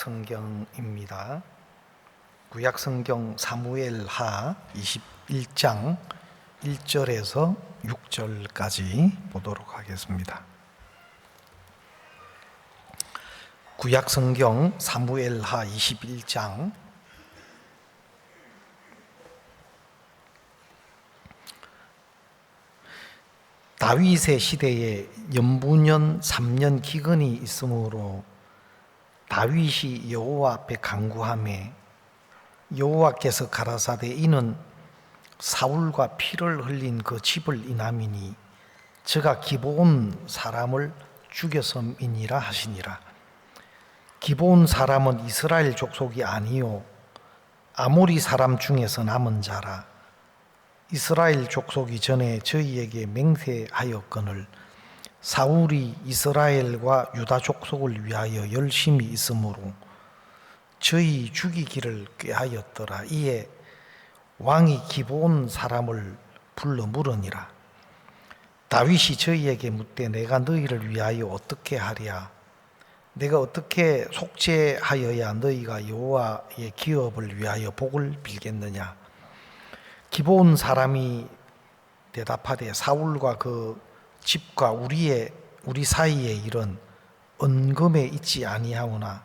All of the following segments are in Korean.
구약성경입니다. 구약성경 사무엘하 21장 1절에서 6절까지 보도록 하겠습니다. 구약성경 사무엘하 21장 다윗의 시대에 연부년 3년 기근이 있으므로 다윗이 여호와 앞에 간구하매 여호와께서 가라사대 이는 사울과 피를 흘린 그 집을 인함이니 저가 기브온 사람을 죽였음이니라 하시니라. 기브온 사람은 이스라엘 족속이 아니요 아모리 사람 중에서 남은 자라. 이스라엘 족속이 전에 저희에게 맹세하였거늘 사울이 이스라엘과 유다 족속을 위하여 열심히 있으므로 저희 죽이기를 꾀하였더라. 이에 왕이 기브온 사람을 불러 물으니라. 다윗이 저희에게 묻되 내가 너희를 위하여 어떻게 하랴? 내가 어떻게 속죄하여야 너희가 여호와의 기업을 위하여 복을 빌겠느냐? 기브온 사람이 대답하되 사울과 그 집과 우리 사이의 일은 은금에 있지 아니하오나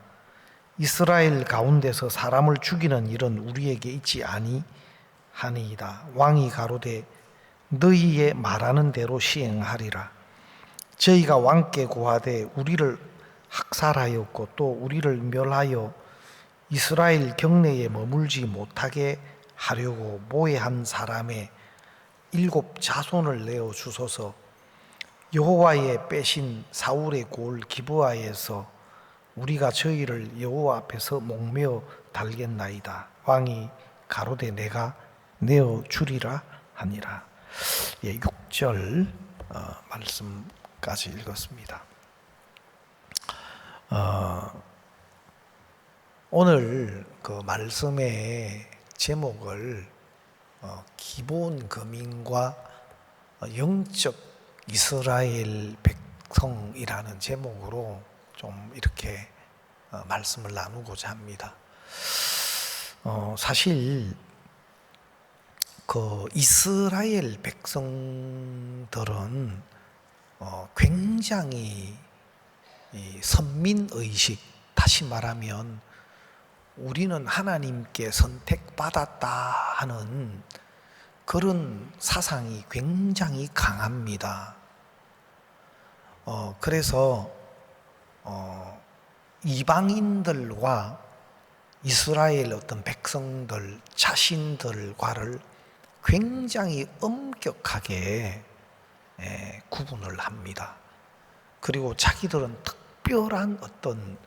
이스라엘 가운데서 사람을 죽이는 일은 우리에게 있지 아니하니이다. 왕이 가로되 너희의 말하는 대로 시행하리라. 저희가 왕께 고하되 우리를 학살하였고 또 우리를 멸하여 이스라엘 경내에 머물지 못하게 하려고 모해한 사람의 7 자손을 내어 주소서. 여호와의 빼신 사울의 골 기브아에서 우리가 저희를 여호와 앞에서 목매어 달겠나이다. 왕이 가로되 내가 내어 주리라 하니라. 6절 말씀까지 읽었습니다. 오늘 그 말씀의 제목을 기브온 거민과 영적 이스라엘 백성이라는 제목으로 좀 이렇게 말씀을 나누고자 합니다. 사실 그 이스라엘 백성들은 굉장히 선민의식, 다시 말하면 우리는 하나님께 선택받았다 하는 그런 사상이 굉장히 강합니다. 그래서 이방인들과 이스라엘 어떤 백성들 자신들과를 굉장히 엄격하게 구분을 합니다. 그리고 자기들은 특별한 어떤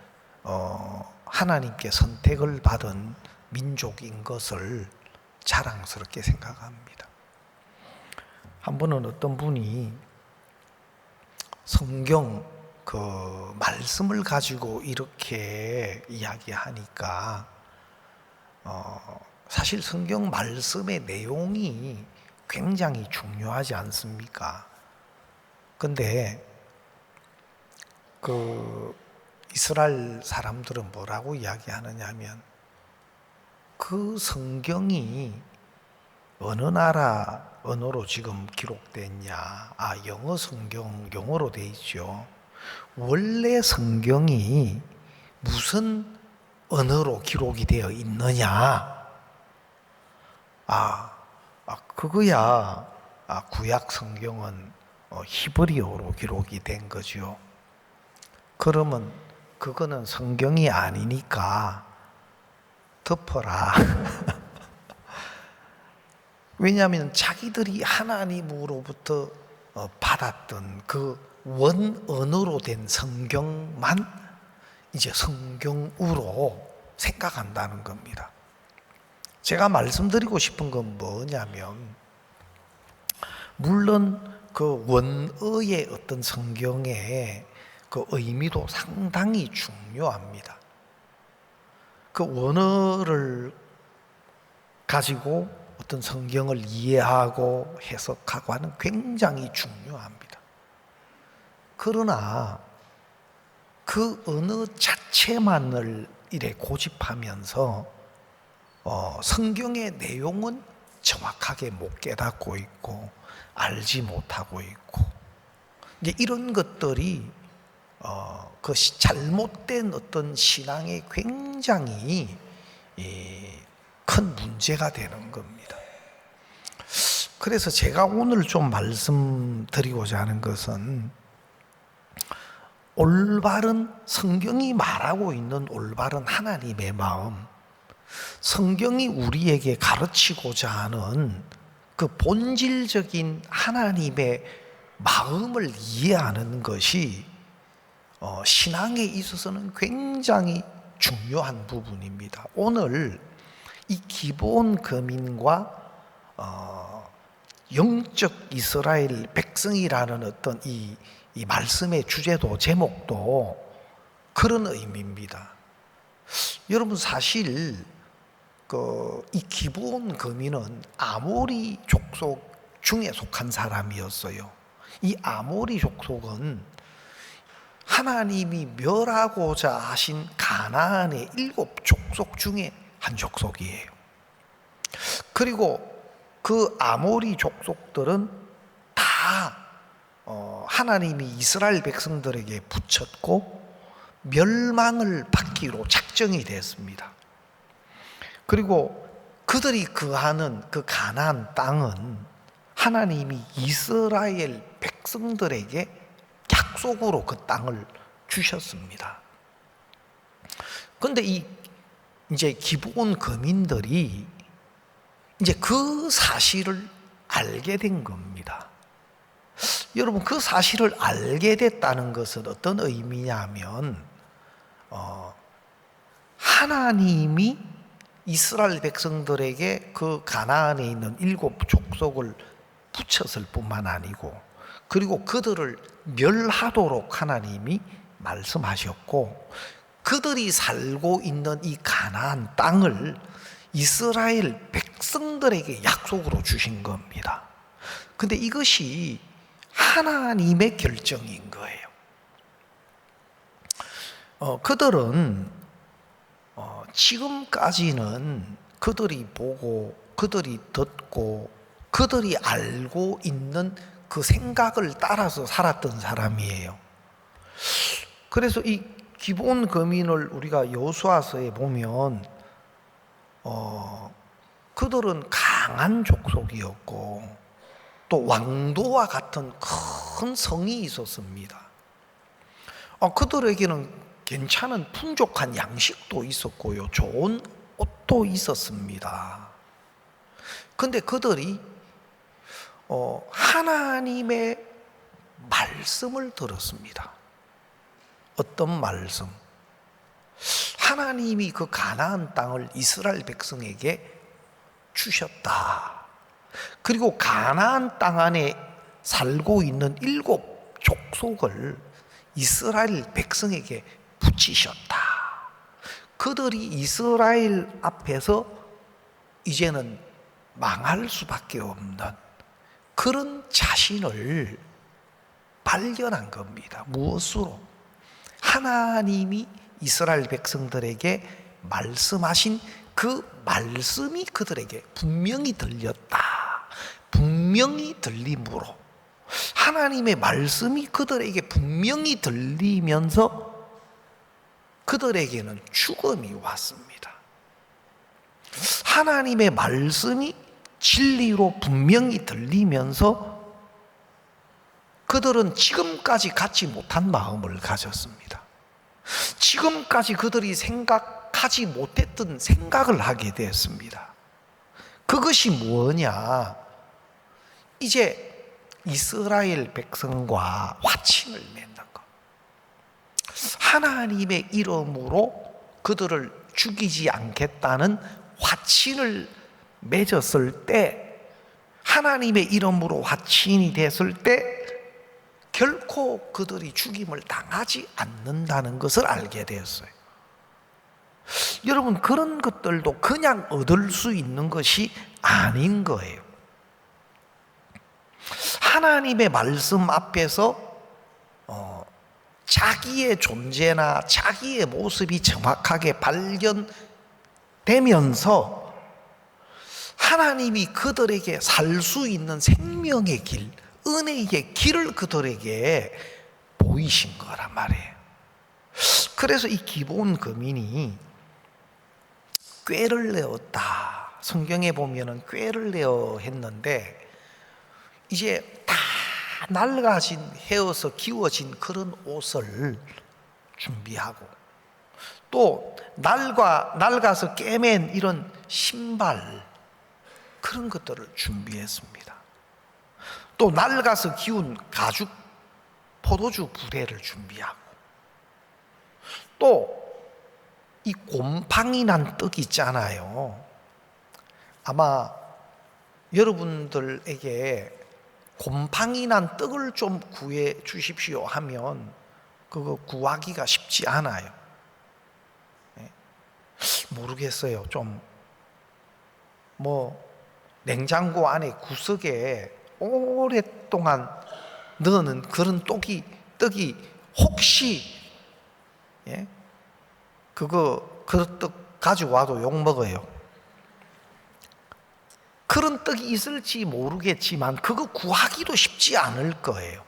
하나님께 선택을 받은 민족인 것을 자랑스럽게 생각합니다. 한 번은 어떤 분이 성경 그 말씀을 가지고 이렇게 이야기하니까 사실 성경 말씀의 내용이 굉장히 중요하지 않습니까? 근데 그 이스라엘 사람들은 뭐라고 이야기하느냐 하면 그 성경이 어느 나라 언어로 지금 기록됐냐? 영어 성경 영어로 돼 있죠. 원래 성경이 무슨 언어로 기록이 되어 있느냐? 그거야. 구약 성경은 히브리어로 기록이 된 거죠. 그러면 그거는 성경이 아니니까 덮어라. 왜냐하면 자기들이 하나님으로부터 받았던 그 원언어로 된 성경만 이제 성경으로 생각한다는 겁니다. 제가 말씀드리고 싶은 건 뭐냐면, 물론 그 원어의 어떤 성경의 그 의미도 상당히 중요합니다. 그 원어를 가지고 어떤 성경을 이해하고 해석하고 하는 굉장히 중요합니다. 그러나 그 언어 자체만을 이래 고집하면서 성경의 내용은 정확하게 못 깨닫고 있고 알지 못하고 있고, 이제 이런 것들이 그 잘못된 어떤 신앙에 굉장히 큰 문제가 되는 겁니다. 그래서 제가 오늘 좀 말씀드리고자 하는 것은, 올바른, 성경이 말하고 있는 올바른 하나님의 마음, 성경이 우리에게 가르치고자 하는 그 본질적인 하나님의 마음을 이해하는 것이 신앙에 있어서는 굉장히 중요한 부분입니다. 오늘 이 기브온 거민과 영적 이스라엘 백성이라는 어떤 이 말씀의 주제도, 제목도 그런 의미입니다. 여러분, 사실 이 기브온 거민은 아모리 족속 중에 속한 사람이었어요. 이 아모리 족속은 하나님이 멸하고자 하신 가나안의 7 족속 중에 한 족속이에요. 그리고 그 아모리 족속들은 다 하나님이 이스라엘 백성들에게 붙였고 멸망을 받기로 작정이 됐습니다. 그리고 그들이 거하는 그 가나안 땅은 하나님이 이스라엘 백성들에게 약속으로 그 땅을 주셨습니다. 그런데 이제 기브온 거민들이 이제 그 사실을 알게 된 겁니다. 여러분, 그 사실을 알게 됐다는 것은 어떤 의미냐면, 하나님이 이스라엘 백성들에게 그 가나안에 있는 7 족속을 붙였을 뿐만 아니고, 그리고 그들을 멸하도록 하나님이 말씀하셨고, 그들이 살고 있는 이 가나안 땅을 이스라엘 백성들에게 약속으로 주신 겁니다. 근데 이것이 하나님의 결정인 거예요. 그들은 지금까지는 그들이 보고, 그들이 듣고, 그들이 알고 있는 그 생각을 따라서 살았던 사람이에요. 그래서 이 기브온 거민을 우리가 여호수아서에 보면 그들은 강한 족속이었고 또 왕도와 같은 큰 성이 있었습니다. 그들에게는 괜찮은 풍족한 양식도 있었고요, 좋은 옷도 있었습니다. 그런데 그들이 하나님의 말씀을 들었습니다. 어떤 말씀? 하나님이 그 가나안 땅을 이스라엘 백성에게 주셨다. 그리고 가나안 땅 안에 살고 있는 7 족속을 이스라엘 백성에게 붙이셨다. 그들이 이스라엘 앞에서 이제는 망할 수밖에 없는 그런 자신을 발견한 겁니다. 무엇으로? 하나님이 이스라엘 백성들에게 말씀하신 그 말씀이 그들에게 분명히 들렸다. 분명히 들림으로, 하나님의 말씀이 그들에게 분명히 들리면서 그들에게는 죽음이 왔습니다. 하나님의 말씀이 진리로 분명히 들리면서 그들은 지금까지 갖지 못한 마음을 가졌습니다. 지금까지 그들이 생각하지 못했던 생각을 하게 되었습니다. 그것이 뭐냐? 이제 이스라엘 백성과 화친을 맺는 것. 하나님의 이름으로 그들을 죽이지 않겠다는 화친을 맺었을 때, 하나님의 이름으로 화친이 됐을 때 결코 그들이 죽임을 당하지 않는다는 것을 알게 되었어요. 여러분, 그런 것들도 그냥 얻을 수 있는 것이 아닌 거예요. 하나님의 말씀 앞에서 자기의 존재나 자기의 모습이 정확하게 발견되면서 하나님이 그들에게 살 수 있는 생명의 길, 은혜의 길을 그들에게 보이신 거란 말이에요. 그래서 이 기브온 거민이 꾀를 내었다. 성경에 보면은 꾀를 내어 했는데 이제 다 낡아진 헤어서 기워진 그런 옷을 준비하고 또 낡아서 깨맨 이런 신발 그런 것들을 준비했습니다. 또 낡아서 기운 가죽 포도주 부대를 준비하고 또 이 곰팡이 난 떡 있잖아요. 아마 여러분들에게 곰팡이 난 떡을 좀 구해 주십시오 하면 그거 구하기가 쉽지 않아요. 모르겠어요. 좀 냉장고 안에 구석에 오랫동안 넣는 그런 떡이 혹시 그런 떡 가져와도 욕 먹어요. 그런 떡이 있을지 모르겠지만 그거 구하기도 쉽지 않을 거예요.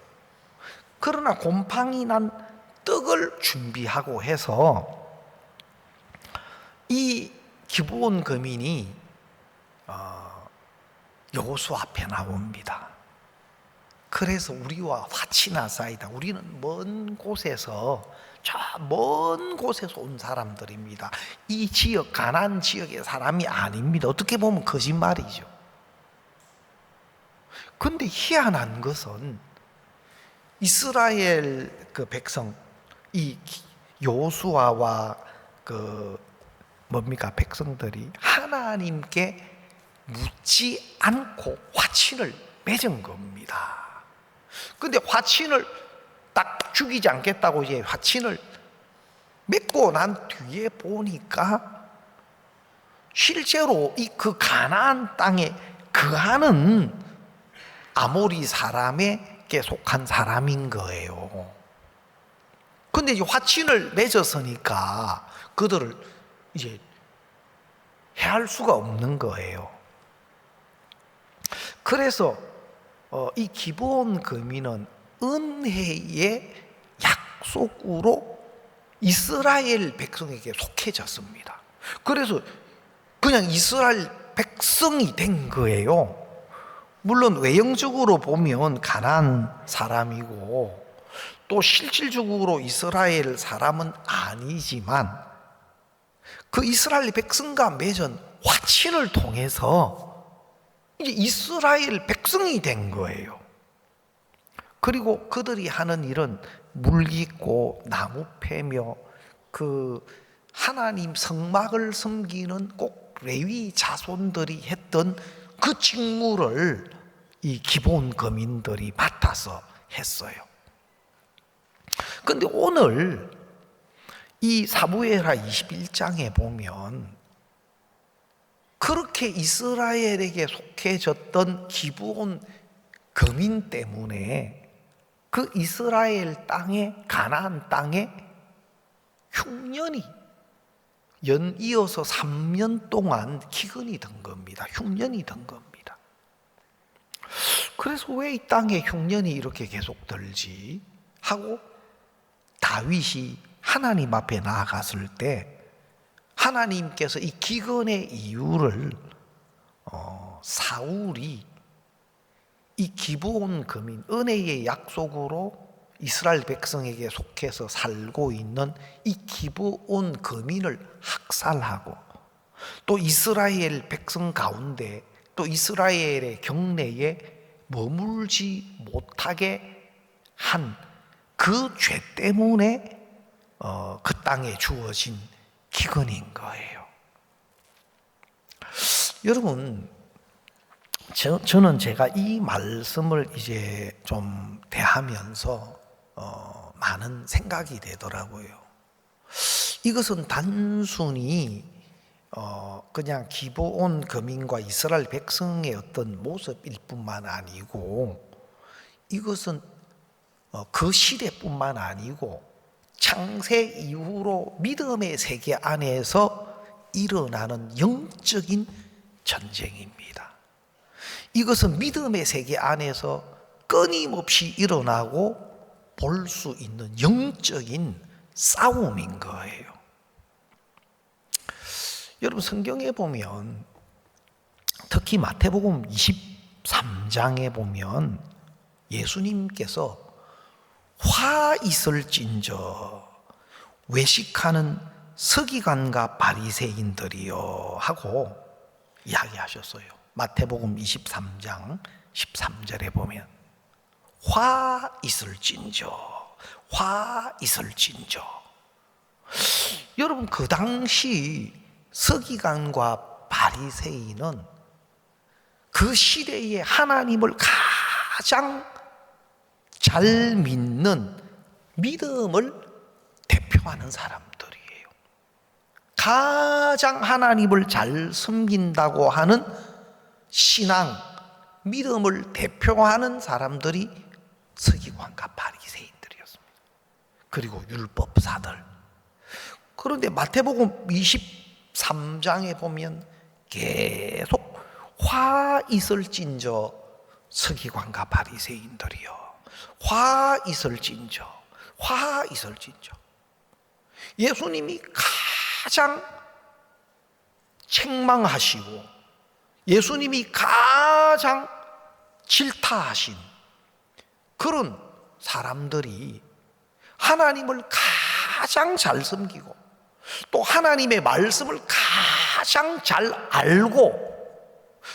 그러나 곰팡이 난 떡을 준비하고 해서 이 기브온 거민이 여호수아 앞에 나옵니다. 그래서 우리와 화친하사이다. 우리는 먼 곳에서 온 사람들입니다. 이 지역 가나안 지역의 사람이 아닙니다. 어떻게 보면 거짓말이죠. 근데 희한한 것은 이스라엘 그 백성 이 여호수아와 백성들이 하나님께 묻지 않고 화친을 맺은 겁니다. 근데 화친을 딱 죽이지 않겠다고 이제 화친을 맺고 난 뒤에 보니까 실제로 그 가나안 땅에 거하는 아모리 사람에게 속한 사람인 거예요. 근데 이제 화친을 맺었으니까 그들을 이제 해할 수가 없는 거예요. 그래서 이 기브온 거민은 은혜의 약속으로 이스라엘 백성에게 속해졌습니다. 그래서 그냥 이스라엘 백성이 된 거예요. 물론 외형적으로 보면 가나안 사람이고 또 실질적으로 이스라엘 사람은 아니지만 그 이스라엘 백성과 맺은 화친을 통해서 이제 이스라엘 백성이 된 거예요. 그리고 그들이 하는 일은 물 깃고 나무 패며 그 하나님 성막을 섬기는 꼭 레위 자손들이 했던 그 직무를 이 기브온 거민들이 맡아서 했어요. 그런데 오늘 이 사무엘하 21장에 보면 그렇게 이스라엘에게 속해졌던 기브온 거민 때문에 그 이스라엘 땅에 가나안 땅에 흉년이 연이어서 3년 동안 기근이 든 겁니다. 흉년이 든 겁니다. 그래서 왜 이 땅에 흉년이 이렇게 계속 들지 하고 다윗이 하나님 앞에 나아갔을 때 하나님께서 이 기근의 이유를 사울이 이 기브온 거민 은혜의 약속으로 이스라엘 백성에게 속해서 살고 있는 이 기브온 거민을 학살하고 또 이스라엘 백성 가운데 또 이스라엘의 경내에 머물지 못하게 한 그 죄 때문에 그 땅에 주어진 기근인 거예요. 여러분, 저는 제가 이 말씀을 이제 좀 대하면서 많은 생각이 되더라고요. 이것은 단순히 그냥 기브온 거민과 이스라엘 백성의 어떤 모습일 뿐만 아니고 이것은 그 시대뿐만 아니고 창세 이후로 믿음의 세계 안에서 일어나는 영적인 전쟁입니다. 이것은 믿음의 세계 안에서 끊임없이 일어나고 볼 수 있는 영적인 싸움인 거예요. 여러분, 성경에 보면 특히 마태복음 23장에 보면 예수님께서 화 있을진저 외식하는 서기관과 바리새인들이여 하고 이야기하셨어요. 마태복음 23장 13절에 보면 화 있을진저, 화 있을진저. 여러분, 그 당시 서기관과 바리새인은 그 시대에 하나님을 가장 잘 믿는 믿음을 대표하는 사람들이에요. 가장 하나님을 잘 섬긴다고 하는 신앙, 믿음을 대표하는 사람들이 서기관과 바리새인들이었습니다. 그리고 율법사들. 그런데 마태복음 23장에 보면 계속 화 있을진저 서기관과 바리새인들이여, 화 있을진저, 화 있을진저. 예수님이 가장 책망하시고 예수님이 가장 질타하신 그런 사람들이 하나님을 가장 잘 섬기고 또 하나님의 말씀을 가장 잘 알고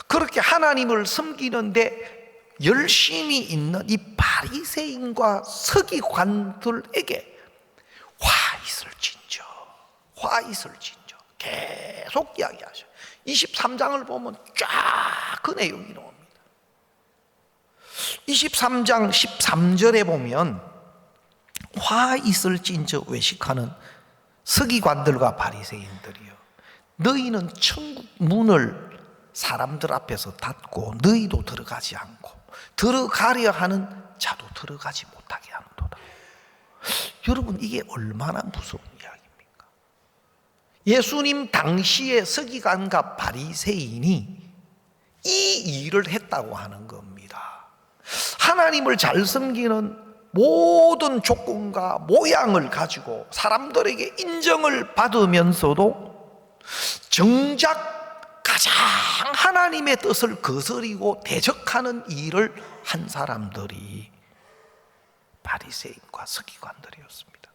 그렇게 하나님을 섬기는데 열심히 있는 이 바리새인과 서기관들에게 화 있을진저, 화 있을진저 계속 이야기하셔요. 23장을 보면 쫙 그 내용이 나옵니다. 23장 13절에 보면 화 있을진저 외식하는 서기관들과 바리새인들이여, 너희는 천국 문을 사람들 앞에서 닫고 너희도 들어가지 않고 들어가려 하는 자도 들어가지 못하게 하는도다. 여러분, 이게 얼마나 무서운 이야기입니까? 예수님 당시의 서기관과 바리새인이 이 일을 했다고 하는 겁니다. 하나님을 잘 섬기는 모든 조건과 모양을 가지고 사람들에게 인정을 받으면서도 정작 가장 하나님의 뜻을 거스리고 대적하는 일을 한 사람들이 바리새인과 서기관들이었습니다.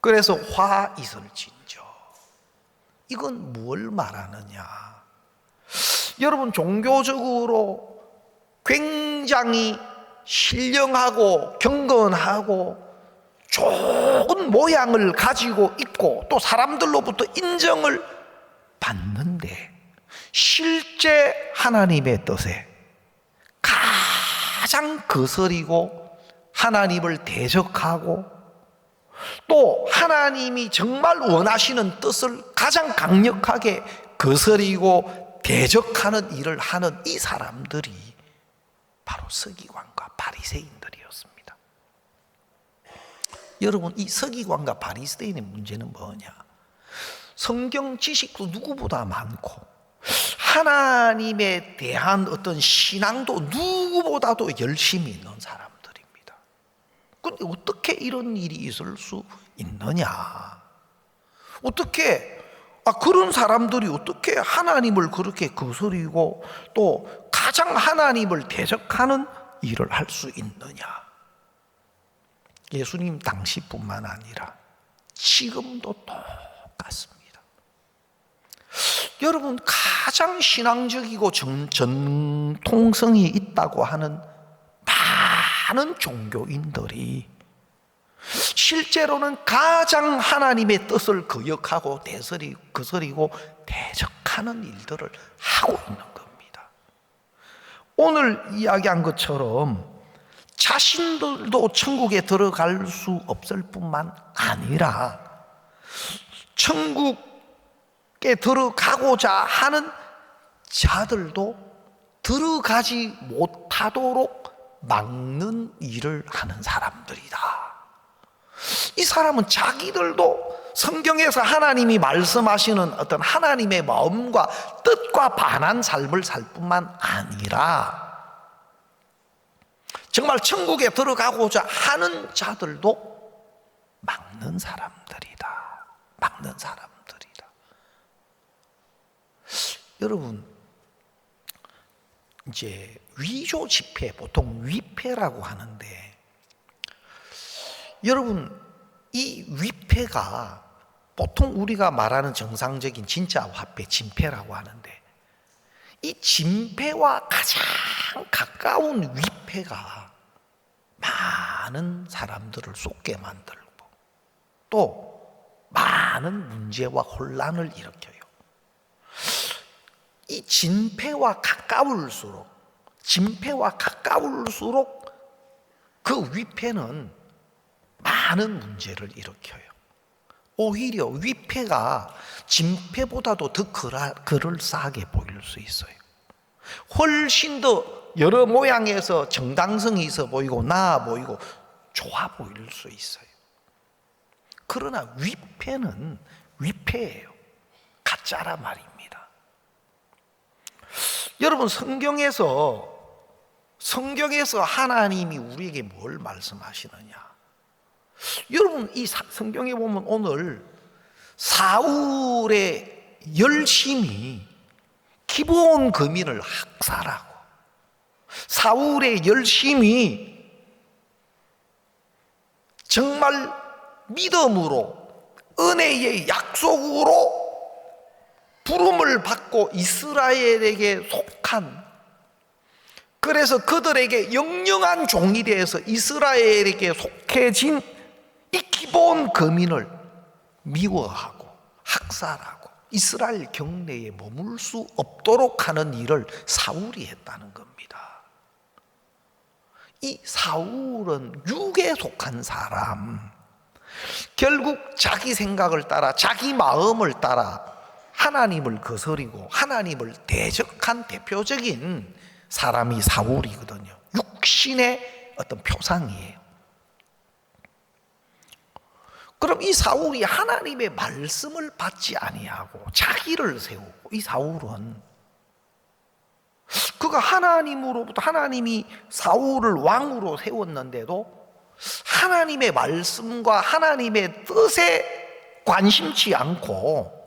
그래서 화 있을진저, 이건 뭘 말하느냐? 여러분, 종교적으로 굉장히 신령하고 경건하고 좋은 모양을 가지고 있고 또 사람들로부터 인정을 받는데 실제 하나님의 뜻에 가장 거스리고 하나님을 대적하고 또 하나님이 정말 원하시는 뜻을 가장 강력하게 거스리고 대적하는 일을 하는 이 사람들이 바로 서기관과 바리새인들이었습니다. 여러분, 이 서기관과 바리새인의 문제는 뭐냐? 성경 지식도 누구보다 많고 하나님에 대한 어떤 신앙도 누구보다도 열심히 있는 사람들입니다. 그런데 어떻게 이런 일이 있을 수 있느냐? 어떻게 그런 사람들이 어떻게 하나님을 그렇게 거스리고 또 가장 하나님을 대적하는 일을 할 수 있느냐? 예수님 당시뿐만 아니라 지금도 똑같습니다. 여러분, 가장 신앙적이고 전통성이 있다고 하는 많은 종교인들이 실제로는 가장 하나님의 뜻을 거역하고 거스리고 대적하는 일들을 하고 있는 겁니다. 오늘 이야기한 것처럼 자신들도 천국에 들어갈 수 없을 뿐만 아니라 천국에 들어가고자 하는 자들도 들어가지 못하도록 막는 일을 하는 사람들이다. 이 사람은 자기들도 성경에서 하나님이 말씀하시는 어떤 하나님의 마음과 뜻과 반한 삶을 살 뿐만 아니라 정말 천국에 들어가고자 하는 자들도 막는 사람들이다. 막는 사람들이다. 여러분, 이제 위조 지폐, 보통 위패라고 하는데, 여러분, 이 위패가 보통 우리가 말하는 정상적인 진짜 화폐, 진패라고 하는데, 이 진패와 가장 가까운 위패가 많은 사람들을 쏟게 만들고 또 많은 문제와 혼란을 일으켜요. 이 진패와 가까울수록 그 위패는 많은 문제를 일으켜요. 오히려 위패가 진패보다도 더 그럴싸하게 보일 수 있어요. 훨씬 더 여러 모양에서 정당성이 있어 보이고 나아 보이고 좋아 보일 수 있어요. 그러나 위패는 위패예요. 가짜란 말입니다. 여러분, 성경에서 하나님이 우리에게 뭘 말씀하시느냐? 여러분, 이 성경에 보면 오늘 사울의 열심이 기브온 거민을 학살하고, 사울의 열심이 정말 믿음으로 은혜의 약속으로 부름을 받고 이스라엘에게 속한, 그래서 그들에게 영영한 종이 되어서 이스라엘에게 속해진 이 기브온 거민을 미워하고 학살하고 이스라엘 경내에 머물 수 없도록 하는 일을 사울이 했다는 겁니다. 이 사울은 육에 속한 사람, 결국 자기 생각을 따라 자기 마음을 따라 하나님을 거스리고 하나님을 대적한 대표적인 사람이 사울이거든요. 육신의 어떤 표상이에요. 그럼 이 사울이 하나님의 말씀을 받지 아니하고 자기를 세우고, 이 사울은 그가 하나님으로부터, 하나님이 사울을 왕으로 세웠는데도 하나님의 말씀과 하나님의 뜻에 관심치 않고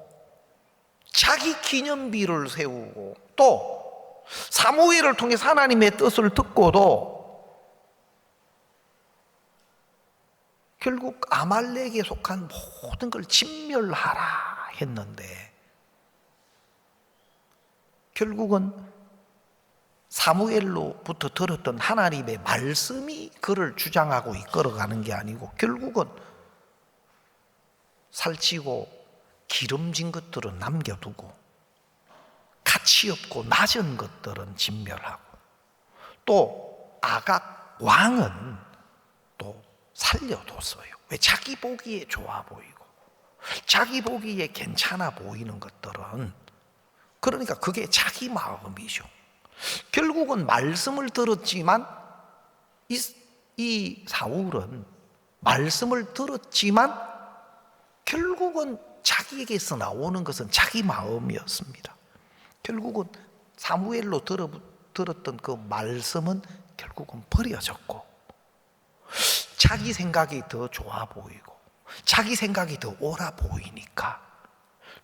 자기 기념비를 세우고, 또 사무엘을 통해서 하나님의 뜻을 듣고도 결국 아말렉에 속한 모든 걸 진멸하라 했는데, 결국은 사무엘로부터 들었던 하나님의 말씀이 그를 주장하고 이끌어가는 게 아니고, 결국은 살찌고 기름진 것들은 남겨두고 가치 없고 낮은 것들은 진멸하고, 또 아각 왕은 또 살려뒀어요. 왜? 자기 보기에 좋아 보이고 자기 보기에 괜찮아 보이는 것들은, 그러니까 그게 자기 마음이죠. 결국은 말씀을 들었지만, 이 사울은 말씀을 들었지만 결국은 자기에게서 나오는 것은 자기 마음이었습니다. 결국은 사무엘로 들었던 그 말씀은 결국은 버려졌고, 자기 생각이 더 좋아 보이고 자기 생각이 더 옳아 보이니까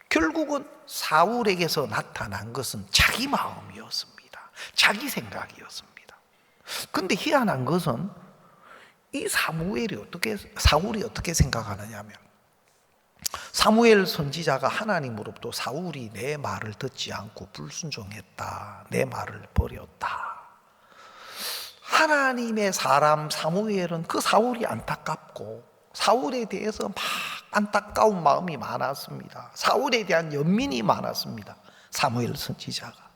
결국은 사울에게서 나타난 것은 자기 마음이었습니다. 자기 생각이었습니다. 그런데 희한한 것은 이 사울이 어떻게 생각하느냐면, 사무엘 선지자가 하나님으로부터 사울이 내 말을 듣지 않고 불순종했다, 내 말을 버렸다. 하나님의 사람 사무엘은 그 사울이 안타깝고 사울에 대해서 막 안타까운 마음이 많았습니다. 사울에 대한 연민이 많았습니다. 사무엘 선지자가.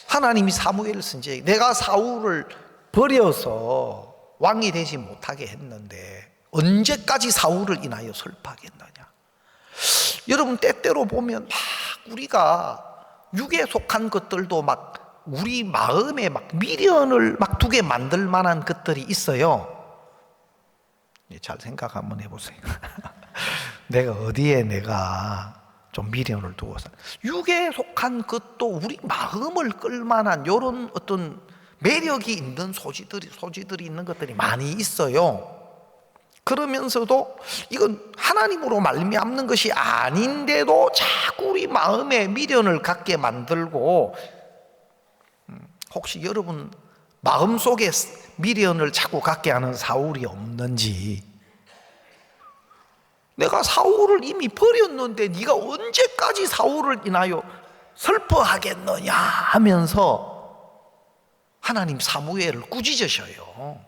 하나님이 사무엘 선지자에게 내가 사울을 버려서 왕이 되지 못하게 했는데 언제까지 사울을 인하여 설파하겠느냐. 여러분, 때때로 보면 막 우리가 육에 속한 것들도 막 우리 마음에 막 미련을 막 두게 만들 만한 것들이 있어요. 잘 생각 한번 해보세요. 내가 어디에 내가 좀 미련을 두고서 육에 속한 것도 우리 마음을 끌만한 이런 어떤 매력이 있는 소지들이 있는 것들이 많이 있어요. 그러면서도 이건 하나님으로 말미암는 것이 아닌데도 자꾸 우리 마음에 미련을 갖게 만들고, 혹시 여러분 마음속에 미련을 자꾸 갖게 하는 사울이 없는지, 내가 사울을 이미 버렸는데 네가 언제까지 사울을 인하여 슬퍼하겠느냐 하면서 하나님 사무엘을 꾸짖으셔요.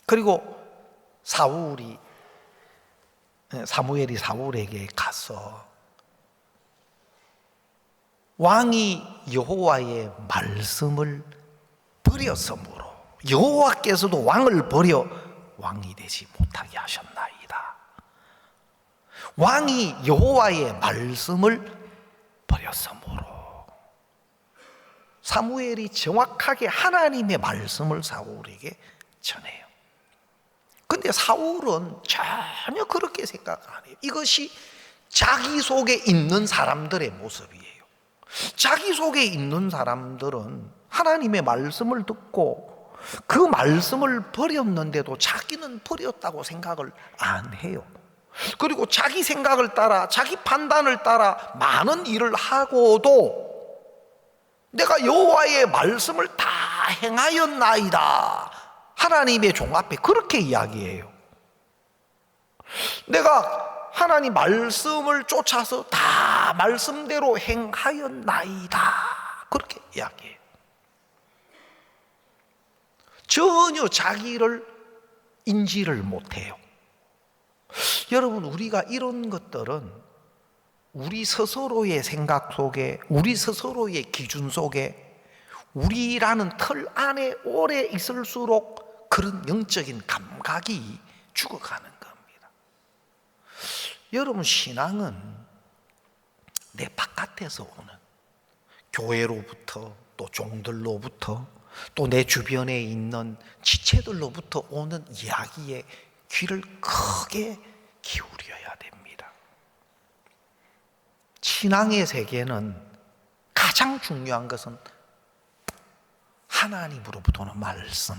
그리고 사무엘이 사울에게 가서 왕이 여호와의 말씀을 버렸으므로 여호와께서도 왕을 버려 왕이 되지 못하게 하셨나이다. 왕이 여호와의 말씀을 버렸으므로. 사무엘이 정확하게 하나님의 말씀을 사울에게 전해요. 근데 사울은 전혀 그렇게 생각 안 해요. 이것이 자기 속에 있는 사람들의 모습이에요. 자기 속에 있는 사람들은 하나님의 말씀을 듣고 그 말씀을 버렸는데도 자기는 버렸다고 생각을 안 해요. 그리고 자기 생각을 따라 자기 판단을 따라 많은 일을 하고도 내가 여호와의 말씀을 다 행하였나이다, 하나님의 종 앞에 그렇게 이야기해요. 내가 하나님 말씀을 쫓아서 다 말씀대로 행하였나이다, 그렇게 이야기해요. 전혀 자기를 인지를 못해요. 여러분, 우리가 이런 것들은 우리 스스로의 생각 속에, 우리 스스로의 기준 속에, 우리라는 틀 안에 오래 있을수록 그런 영적인 감각이 죽어가는 겁니다. 여러분, 신앙은 내 바깥에서 오는, 교회로부터 또 종들로부터 또 내 주변에 있는 지체들로부터 오는 이야기에 귀를 크게 기울여야 됩니다. 신앙의 세계는 가장 중요한 것은 하나님으로부터 오는 말씀,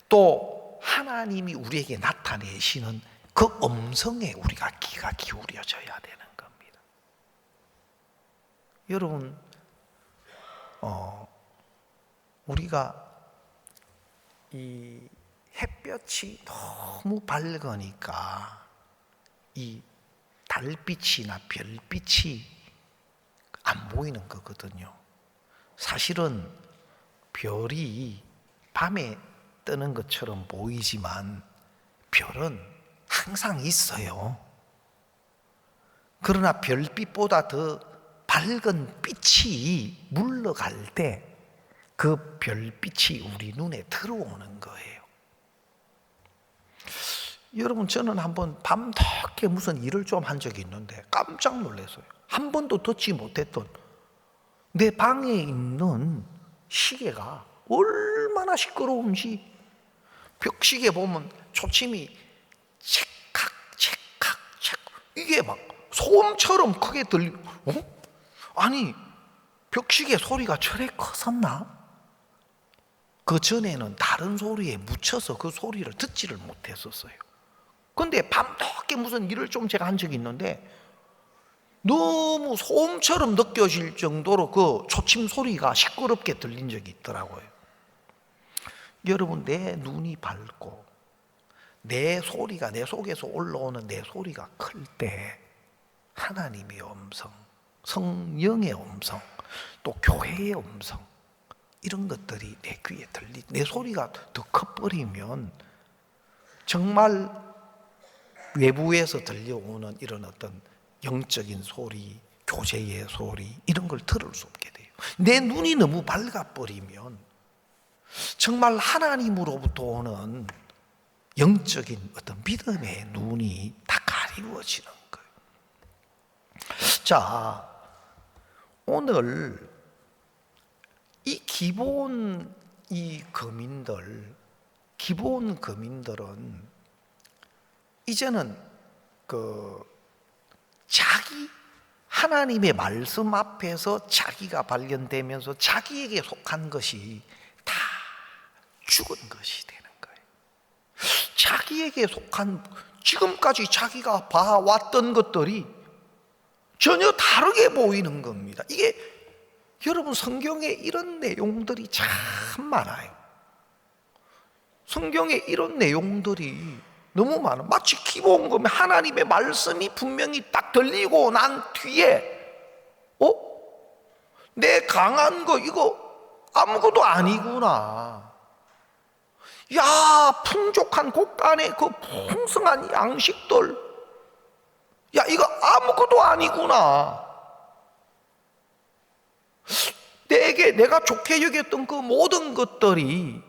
또 하나님이 우리에게 나타내시는 그 음성에 우리가 귀가 기울여져야 되는 겁니다. 여러분, 우리가 이 햇볕이 너무 밝으니까 이 달빛이나 별빛이 안 보이는 거거든요. 사실은 별이 밤에 뜨는 것처럼 보이지만 별은 항상 있어요. 그러나 별빛보다 더 밝은 빛이 물러갈 때 그 별빛이 우리 눈에 들어오는 거예요. 여러분, 저는 한번 밤늦게 무슨 일을 좀 한 적이 있는데 깜짝 놀랐어요. 한 번도 듣지 못했던 내 방에 있는 시계가 얼마나 시끄러운지, 벽시계 보면 초침이 칙칵 칙칵 칙, 이게 막 소음처럼 크게 들리고, 아니, 벽시계 소리가 저래 컸었나? 그 전에는 다른 소리에 묻혀서 그 소리를 듣지를 못했었어요. 근데 밤늦게 무슨 일을 좀 제가 한 적이 있는데 너무 소음처럼 느껴질 정도로 그 초침 소리가 시끄럽게 들린 적이 있더라고요. 여러분, 내 눈이 밝고 내 소리가, 내 속에서 올라오는 내 소리가 클 때 하나님의 음성, 성령의 음성, 또 교회의 음성, 이런 것들이 내 귀에 내 소리가 더 커버리면 정말 외부에서 들려오는 이런 어떤 영적인 소리, 교제의 소리, 이런 걸 들을 수 없게 돼요. 내 눈이 너무 밝아버리면 정말 하나님으로부터 오는 영적인 어떤 믿음의 눈이 다 가리워지는 거예요. 자, 오늘 이 기본 기본 거민들은 이제는 자기 하나님의 말씀 앞에서 자기가 발견되면서 자기에게 속한 것이 다 죽은 것이 되는 거예요. 자기에게 속한, 지금까지 자기가 봐왔던 것들이 전혀 다르게 보이는 겁니다. 이게 여러분, 성경에 이런 내용들이 참 많아요. 성경에 이런 내용들이 너무 많아. 마치 기본금 하나님의 말씀이 분명히 딱 들리고 난 뒤에 내 강한 거 이거 아무것도 아니구나. 야, 풍족한 곳간의 그 풍성한 양식들, 야, 이거 아무것도 아니구나. 내가 좋게 여겼던 그 모든 것들이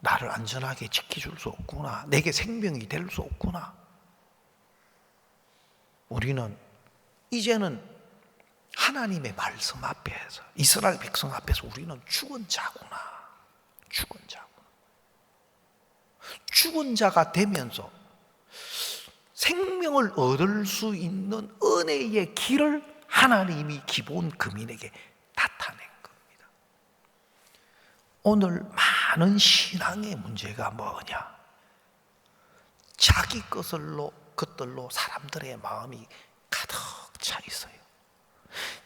나를 안전하게 지켜줄 수 없구나. 내게 생명이 될 수 없구나. 우리는 이제는 하나님의 말씀 앞에서, 이스라엘 백성 앞에서 우리는 죽은 자구나. 죽은 자구나. 죽은 자가 되면서 생명을 얻을 수 있는 은혜의 길을 하나님이 기본 거민에게 나타낸 겁니다. 오늘 많은 신앙의 문제가 뭐냐? 자기 것들로 사람들의 마음이 가득 차 있어요.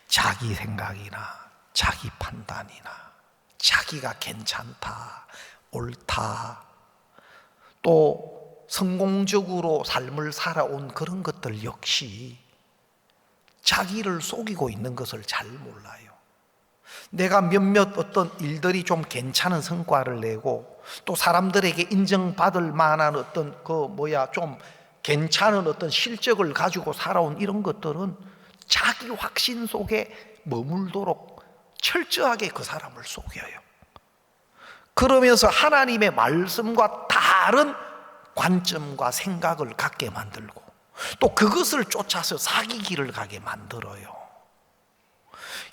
자기 생각이나 자기 판단이나 자기가 괜찮다, 옳다, 또 성공적으로 삶을 살아온 그런 것들 역시 자기를 속이고 있는 것을 잘 몰라요. 내가 몇몇 어떤 일들이 좀 괜찮은 성과를 내고 또 사람들에게 인정받을 만한 어떤 좀 괜찮은 어떤 실적을 가지고 살아온 이런 것들은 자기 확신 속에 머물도록 철저하게 그 사람을 속여요. 그러면서 하나님의 말씀과 다른 관점과 생각을 갖게 만들고 또 그것을 쫓아서 사기길을 가게 만들어요.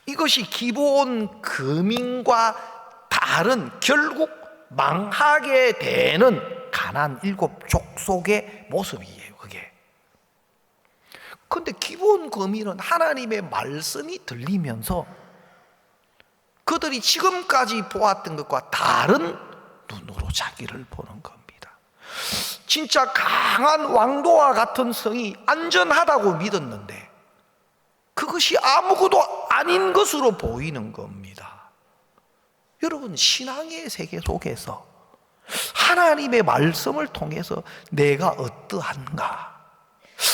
이것이 기본 거민과 다른, 결국 망하게 되는 가나안 7 족속의 모습이에요, 그게. 그런데 기본 거민은 하나님의 말씀이 들리면서 그들이 지금까지 보았던 것과 다른 눈으로 자기를 보는 겁니다. 진짜 강한 왕도와 같은 성이 안전하다고 믿었는데 그것이 아무것도 아닌 것으로 보이는 겁니다. 여러분, 신앙의 세계 속에서 하나님의 말씀을 통해서 내가 어떠한가?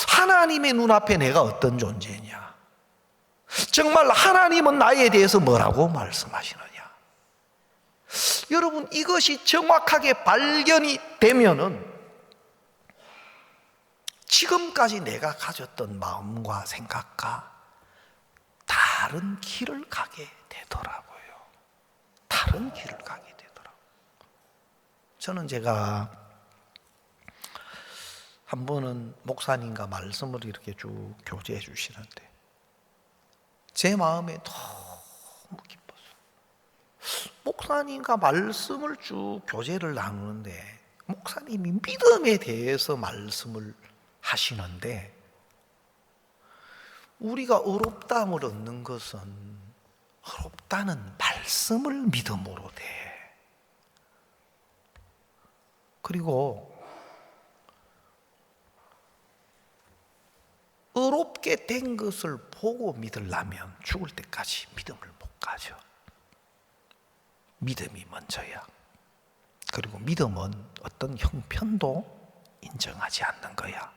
하나님의 눈앞에 내가 어떤 존재냐? 정말 하나님은 나에 대해서 뭐라고 말씀하시느냐? 여러분, 이것이 정확하게 발견이 되면은 지금까지 내가 가졌던 마음과 생각과 다른 길을 가게 되더라고요. 다른 길을 가게 되더라고요. 저는 제가 한 번은 목사님과 말씀을 이렇게 쭉 교제해 주시는데 제 마음에 너무 기뻤어요. 목사님과 말씀을 쭉 교제를 나누는데 목사님이 믿음에 대해서 말씀을 하시는데 우리가 어렵다함을 얻는 것은 어렵다는 말씀을 믿음으로 돼. 그리고 어렵게 된 것을 보고 믿으려면 죽을 때까지 믿음을 못 가져. 믿음이 먼저야. 그리고 믿음은 어떤 형편도 인정하지 않는 거야.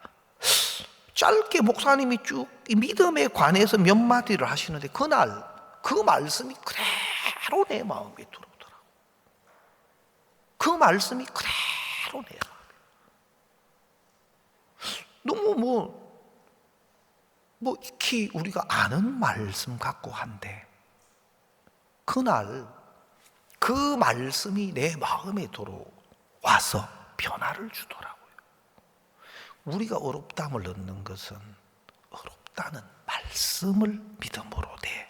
짧게 목사님이 쭉 이 믿음에 관해서 몇 마디를 하시는데 그날 그 말씀이 그대로 내 마음에 들어오더라고. 그 말씀이 그대로 내 마음에. 너무 익히 우리가 아는 말씀 같고 한데 그날 그 말씀이 내 마음에 들어와서 변화를 주더라고요. 우리가 어렵다함을 얻는 것은 어렵다는 말씀을 믿음으로 돼.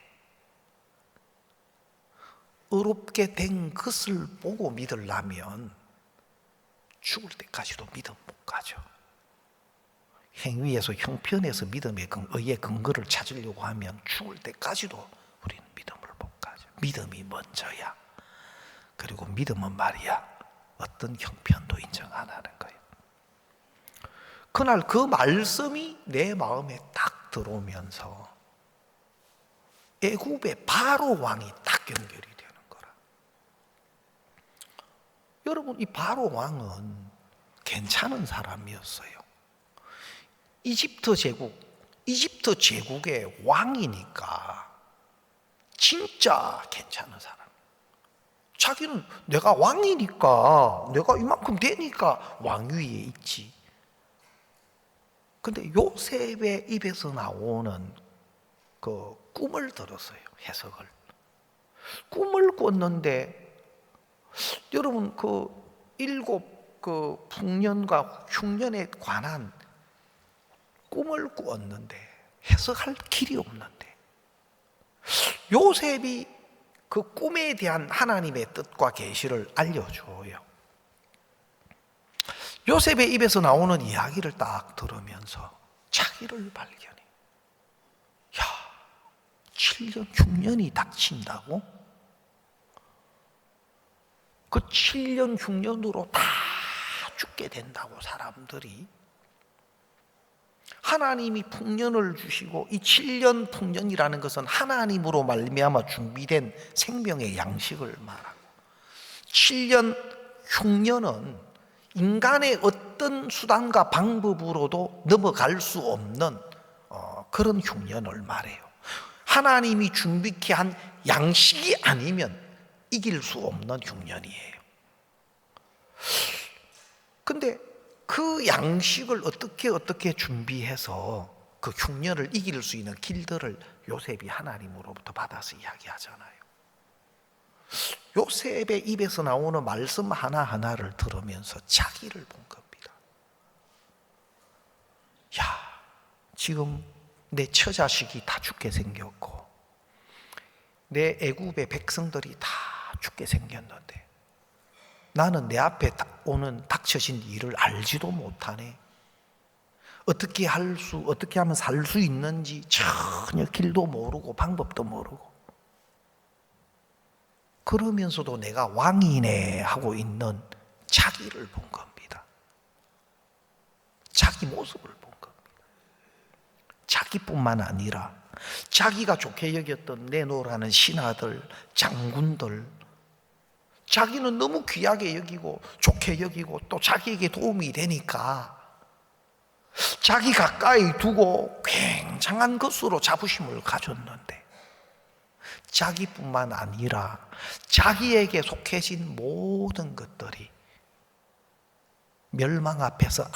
어렵게 된 것을 보고 믿으려면 죽을 때까지도 믿음 못 가죠. 행위에서 형편에서 의의 근거를 찾으려고 하면 죽을 때까지도 우리는 믿음을 못 가죠. 믿음이 먼저야. 그리고 믿음은 말이야 어떤 형편도 인정 안 하는 거예요. 그날 그 말씀이 내 마음에 딱 들어오면서 애굽의 바로 왕이 딱 연결이 되는 거라. 여러분, 이 바로 왕은 괜찮은 사람이었어요. 이집트 제국의 왕이니까 진짜 괜찮은 사람. 자기는 내가 왕이니까, 내가 이만큼 되니까 왕위에 있지. 근데 요셉의 입에서 나오는 그 꿈을 들었어요. 해석을. 꿈을 꿨는데 여러분 그 7 풍년과 흉년에 관한 꿈을 꾸었는데 해석할 길이 없는데 요셉이 그 꿈에 대한 하나님의 뜻과 계시를 알려줘요. 요셉의 입에서 나오는 이야기를 딱 들으면서 자기를 발견해. 야, 7년 흉년이 닥친다고? 그 7년 흉년으로 다 죽게 된다고 사람들이? 하나님이 풍년을 주시고 이 7년 풍년이라는 것은 하나님으로 말미암아 준비된 생명의 양식을 말하고 7년 흉년은 인간의 어떤 수단과 방법으로도 넘어갈 수 없는 그런 흉년을 말해요. 하나님이 준비케 한 양식이 아니면 이길 수 없는 흉년이에요. 근데 그 양식을 어떻게 준비해서 그 흉년을 이길 수 있는 길들을 요셉이 하나님으로부터 받아서 이야기하잖아요. 요셉의 입에서 나오는 말씀 하나하나를 들으면서 자기를 본 겁니다. 야, 지금 내 처자식이 다 죽게 생겼고 내 애굽의 백성들이 다 죽게 생겼는데 나는 내 앞에 닥쳐진 일을 알지도 못하네. 어떻게 하면 살 수 있는지 전혀 길도 모르고 방법도 모르고 그러면서도 내가 왕이네 하고 있는 자기를 본 겁니다. 자기 모습을 본 겁니다. 자기뿐만 아니라 자기가 좋게 여겼던 내노라는 신하들, 장군들, 자기는 너무 귀하게 여기고 좋게 여기고 또 자기에게 도움이 되니까 자기 가까이 두고 굉장한 것으로 자부심을 가졌는데 자기뿐만 아니라 자기에게 속해진 모든 것들이 멸망 앞에서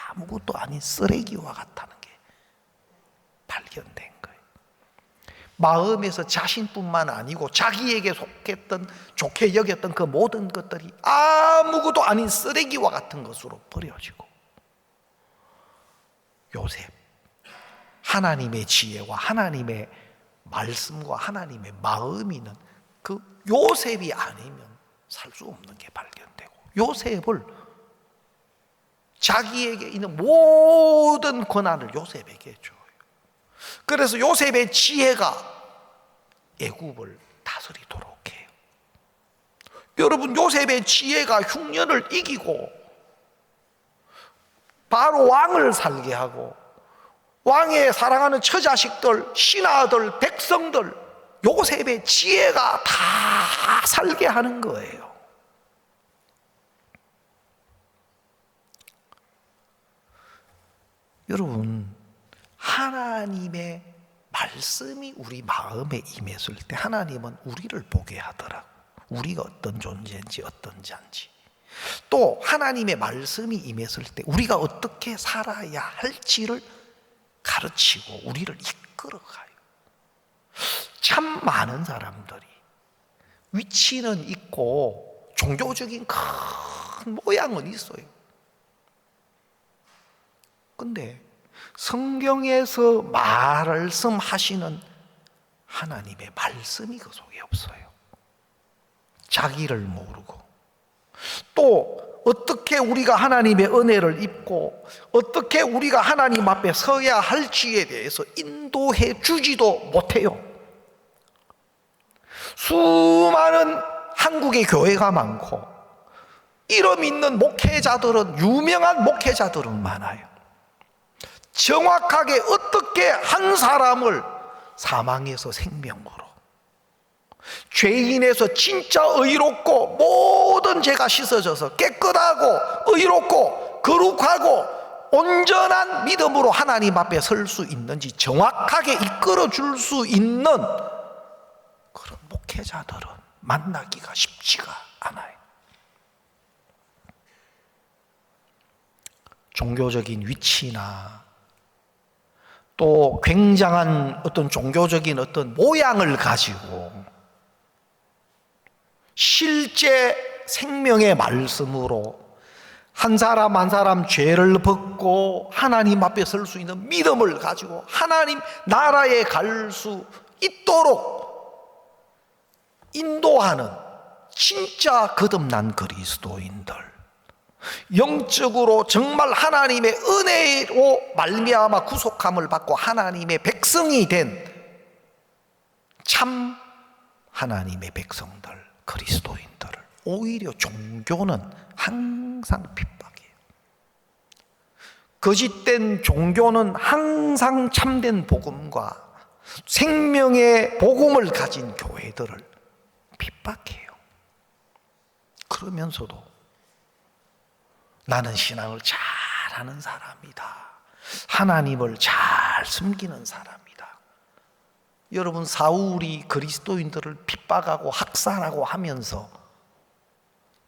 아무것도 아닌 쓰레기와 같다는 게 발견된 거예요. 마음에서 자신뿐만 아니고 자기에게 속했던 좋게 여겼던 그 모든 것들이 아무것도 아닌 쓰레기와 같은 것으로 버려지고 요셉, 하나님의 지혜와 하나님의 말씀과 하나님의 마음이 있는 그 요셉이 아니면 살 수 없는 게 발견되고 요셉을 자기에게 있는 모든 권한을 요셉에게 줘요. 그래서 요셉의 지혜가 애굽을 다스리도록 해요. 여러분, 요셉의 지혜가 흉년을 이기고 바로 왕을 살게 하고 왕의 사랑하는 처자식들, 신하들, 백성들, 요셉의 지혜가 다 살게 하는 거예요. 여러분, 하나님의 말씀이 우리 마음에 임했을 때 하나님은 우리를 보게 하더라고. 우리가 어떤 존재인지 어떤 자인지. 또 하나님의 말씀이 임했을 때 우리가 어떻게 살아야 할지를 가르치고 우리를 이끌어가요. 참 많은 사람들이 위치는 있고 종교적인 큰 모양은 있어요. 근데 성경에서 말씀하시는 하나님의 말씀이 그 속에 없어요. 자기를 모르고, 또 어떻게 우리가 하나님의 은혜를 입고 어떻게 우리가 하나님 앞에 서야 할지에 대해서 인도해 주지도 못해요. 수많은 한국의 교회가 많고 이름 있는 목회자들은, 유명한 목회자들은 많아요. 정확하게 어떻게 한 사람을 사망에서 생명으로, 죄인에서 진짜 의롭고 모든 죄가 씻어져서 깨끗하고 의롭고 거룩하고 온전한 믿음으로 하나님 앞에 설 수 있는지 정확하게 이끌어 줄 수 있는 그런 목회자들은 만나기가 쉽지가 않아요. 종교적인 위치나 또 굉장한 어떤 종교적인 어떤 모양을 가지고 실제 생명의 말씀으로 한 사람 한 사람 죄를 벗고 하나님 앞에 설 수 있는 믿음을 가지고 하나님 나라에 갈 수 있도록 인도하는 진짜 거듭난 그리스도인들, 영적으로 정말 하나님의 은혜로 말미암아 구속함을 받고 하나님의 백성이 된 참 하나님의 백성들, 그리스도인들을 오히려 종교는 항상 핍박해요. 거짓된 종교는 항상 참된 복음과 생명의 복음을 가진 교회들을 핍박해요. 그러면서도 나는 신앙을 잘하는 사람이다, 하나님을 잘 섬기는 사람이다. 여러분, 사울이 그리스도인들을 핍박하고 학살하고 하면서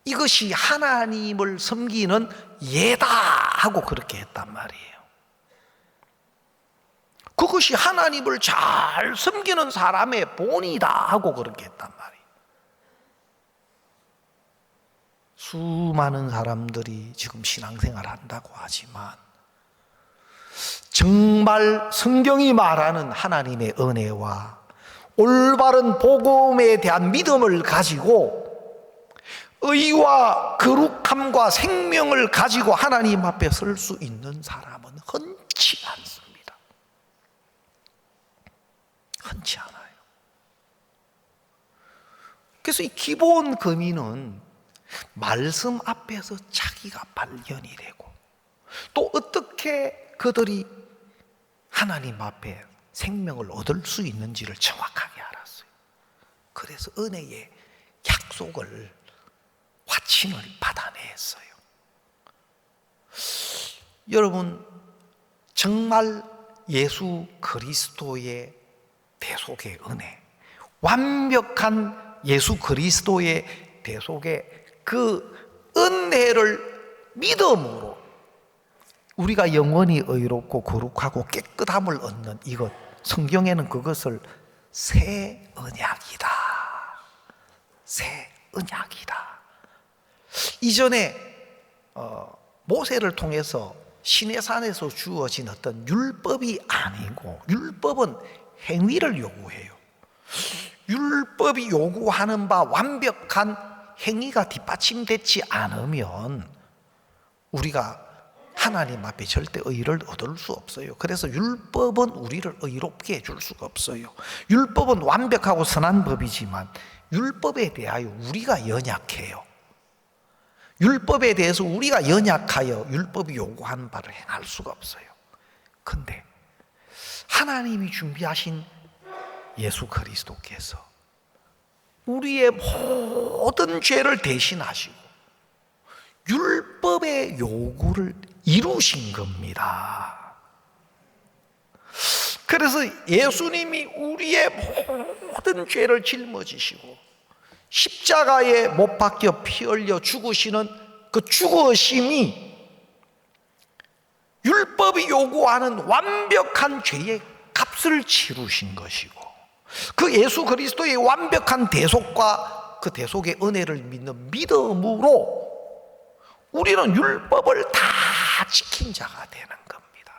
이것이 하나님을 섬기는 예다 하고 그렇게 했단 말이에요. 그것이 하나님을 잘 섬기는 사람의 본이다 하고 그렇게 했단 말이에요. 수많은 사람들이 지금 신앙생활 한다고 하지만 정말 성경이 말하는 하나님의 은혜와 올바른 복음에 대한 믿음을 가지고 의와 거룩함과 생명을 가지고 하나님 앞에 설 수 있는 사람은 흔치 않습니다. 흔치 않아요. 그래서 이 기본 금이는 말씀 앞에서 자기가 발견이 되고 또 어떻게 그들이 하나님 앞에 생명을 얻을 수 있는지를 정확하게 알았어요. 그래서 은혜의 약속을, 확신을 받아냈어요. 여러분, 정말 예수 그리스도의 대속의 은혜, 완벽한 예수 그리스도의 대속의 그 은혜를 믿음으로 우리가 영원히 의롭고 거룩하고 깨끗함을 얻는 이것, 성경에는 그것을 새 언약이다, 새 언약이다. 이전에 모세를 통해서 시내산에서 주어진 어떤 율법이 아니고, 율법은 행위를 요구해요. 율법이 요구하는 바 완벽한 행위가 뒷받침되지 않으면 우리가 하나님 앞에 절대 의를 얻을 수 없어요. 그래서 율법은 우리를 의롭게 해줄 수가 없어요. 율법은 완벽하고 선한 법이지만 율법에 대하여 우리가 연약해요. 율법에 대해서 우리가 연약하여 율법이 요구하는 바를 행할 수가 없어요. 근데 하나님이 준비하신 예수 그리스도께서 우리의 모든 죄를 대신하시고 율법의 요구를 이루신 겁니다. 그래서 예수님이 우리의 모든 죄를 짊어지시고 십자가에 못 박혀 피 흘려 죽으시는 그 죽으심이 율법이 요구하는 완벽한 죄의 값을 치르신 것이고, 그 예수 그리스도의 완벽한 대속과 그 대속의 은혜를 믿는 믿음으로 우리는 율법을 다 지킨 자가 되는 겁니다.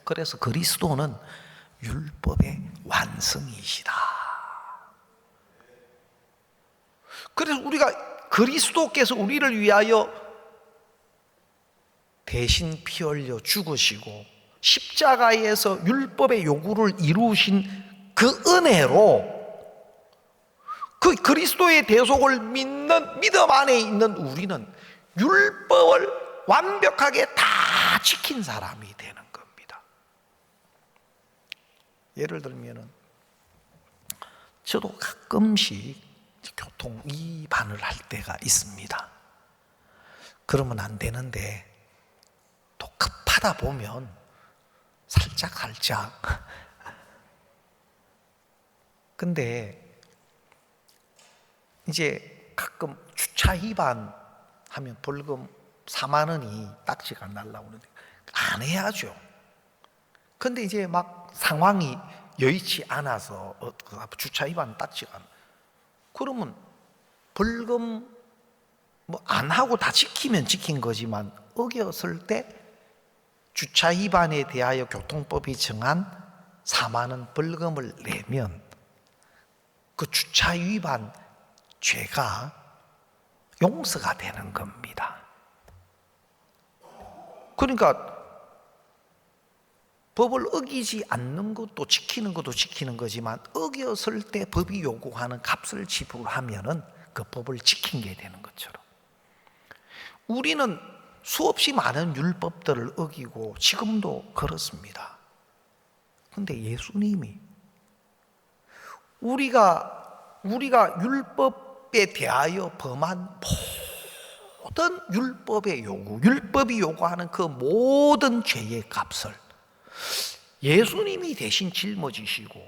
그래서 그리스도는 율법의 완성이시다. 그래서 우리가 그리스도께서 우리를 위하여 대신 피 흘려 죽으시고 십자가에서 율법의 요구를 이루신 그 은혜로 그 그리스도의 대속을 믿는 믿음 안에 있는 우리는 율법을 완벽하게 다 지킨 사람이 되는 겁니다. 예를 들면은 저도 가끔씩 교통 위반을 할 때가 있습니다. 그러면 안 되는데 또 급하다 보면 살짝 근데 이제 가끔 주차 위반하면 벌금 4만 원이 딱지가 날라오는데 안 해야죠. 근데 이제 막 상황이 여의치 않아서 주차 위반 딱지가 그러면 벌금 뭐 안 하고 다 지키면 지킨 거지만 어겼을 때 주차 위반에 대하여 교통법이 정한 4만 원 벌금을 내면 그 주차 위반 죄가 용서가 되는 겁니다. 그러니까 법을 어기지 않는 것도 지키는 것도 지키는 거지만 어겼을 때 법이 요구하는 값을 지불하면은 그 법을 지킨 게 되는 것처럼 우리는 수없이 많은 율법들을 어기고 지금도 그렇습니다. 그런데 예수님이 우리가 율법에 대하여 범한 모든 율법의 요구, 율법이 요구하는 그 모든 죄의 값을 예수님이 대신 짊어지시고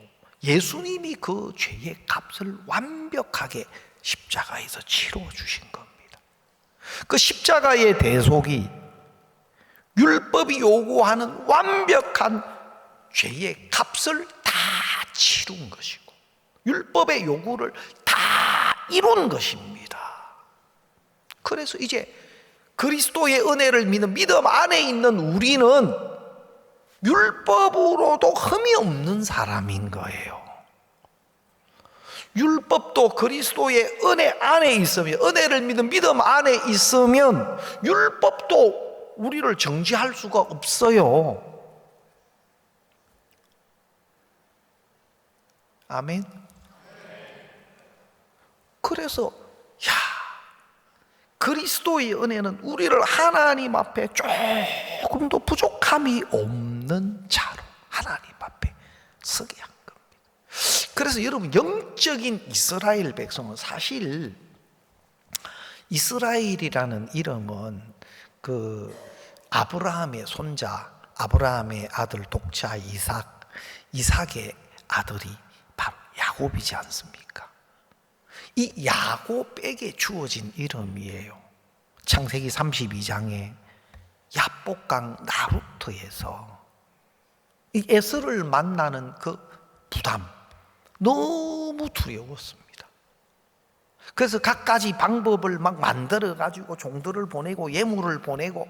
예수님이 그 죄의 값을 완벽하게 십자가에서 치러 주신 겁니다. 그 십자가의 대속이 율법이 요구하는 완벽한 죄의 값을 다 치룬 것이고 율법의 요구를 다 이룬 것입니다. 그래서 이제 그리스도의 은혜를 믿는 믿음 안에 있는 우리는 율법으로도 흠이 없는 사람인 거예요. 율법도 그리스도의 은혜 안에 있으면, 은혜를 믿는 믿음 안에 있으면 율법도 우리를 정죄할 수가 없어요. 아멘. 그래서 그리스도의 은혜는 우리를 하나님 앞에 조금도 부족함이 없는 자로 하나님 앞에 서게 한 겁니다. 그래서 여러분 영적인 이스라엘 백성은 사실 이스라엘이라는 이름은 그 아브라함의 손자, 아브라함의 아들 독자 이삭의 아들이 바로 야곱이지 않습니까? 이 야곱에게 주어진 이름이에요. 창세기 32장에 야복강 나루터에서 이 에서를 만나는 그 부담 너무 두려웠습니다. 그래서 갖가지 방법을 막 만들어 가지고 종들을 보내고 예물을 보내고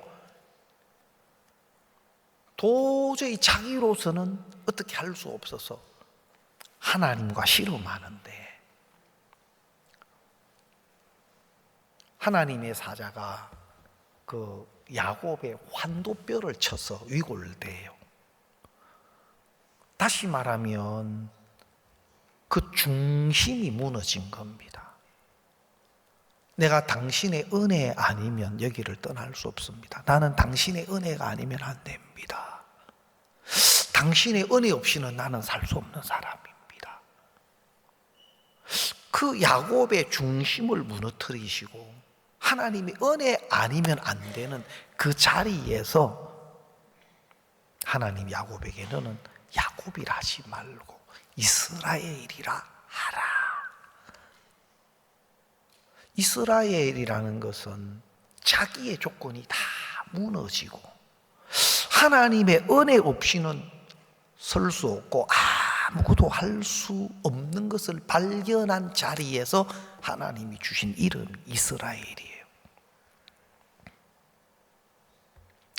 도저히 자기로서는 어떻게 할 수 없어서 하나님과 씨름하는데 하나님의 사자가 그 야곱의 환도뼈를 쳐서 위골대요. 다시 말하면 그 중심이 무너진 겁니다. 내가 당신의 은혜 아니면 여기를 떠날 수 없습니다. 나는 당신의 은혜가 아니면 안 됩니다. 당신의 은혜 없이는 나는 살 수 없는 사람입니다. 그 야곱의 중심을 무너뜨리시고 하나님의 은혜 아니면 안 되는 그 자리에서 하나님 야곱에게 너는 야곱이라 하지 말고 이스라엘이라 하라. 이스라엘이라는 것은 자기의 조건이 다 무너지고 하나님의 은혜 없이는 설 수 없고 아무것도 할 수 없는 것을 발견한 자리에서 하나님이 주신 이름이 이스라엘이에요.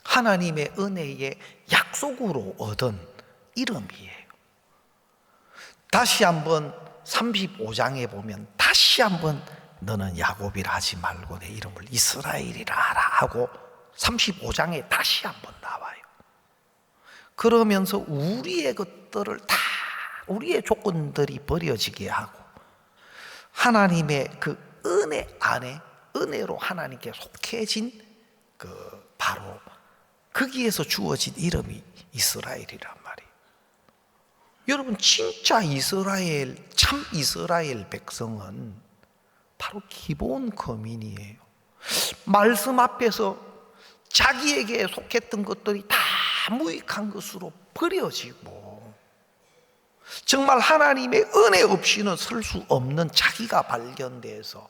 하나님의 은혜의 약속으로 얻은 이름이에요. 다시 한번 35장에 보면 다시 한번 너는 야곱이라 하지 말고 내 이름을 이스라엘이라 하라 하고 35장에 다시 한번 나와요. 그러면서 우리의 것들을 다, 우리의 조건들이 버려지게 하고 하나님의 그 은혜 안에, 은혜로 하나님께 속해진 그 바로 거기에서 주어진 이름이 이스라엘이란 말이에요. 여러분, 진짜 이스라엘, 참 이스라엘 백성은 바로 기본 거민이에요. 말씀 앞에서 자기에게 속했던 것들이 다 무익한 것으로 버려지고 정말 하나님의 은혜 없이는 설 수 없는 자기가 발견돼서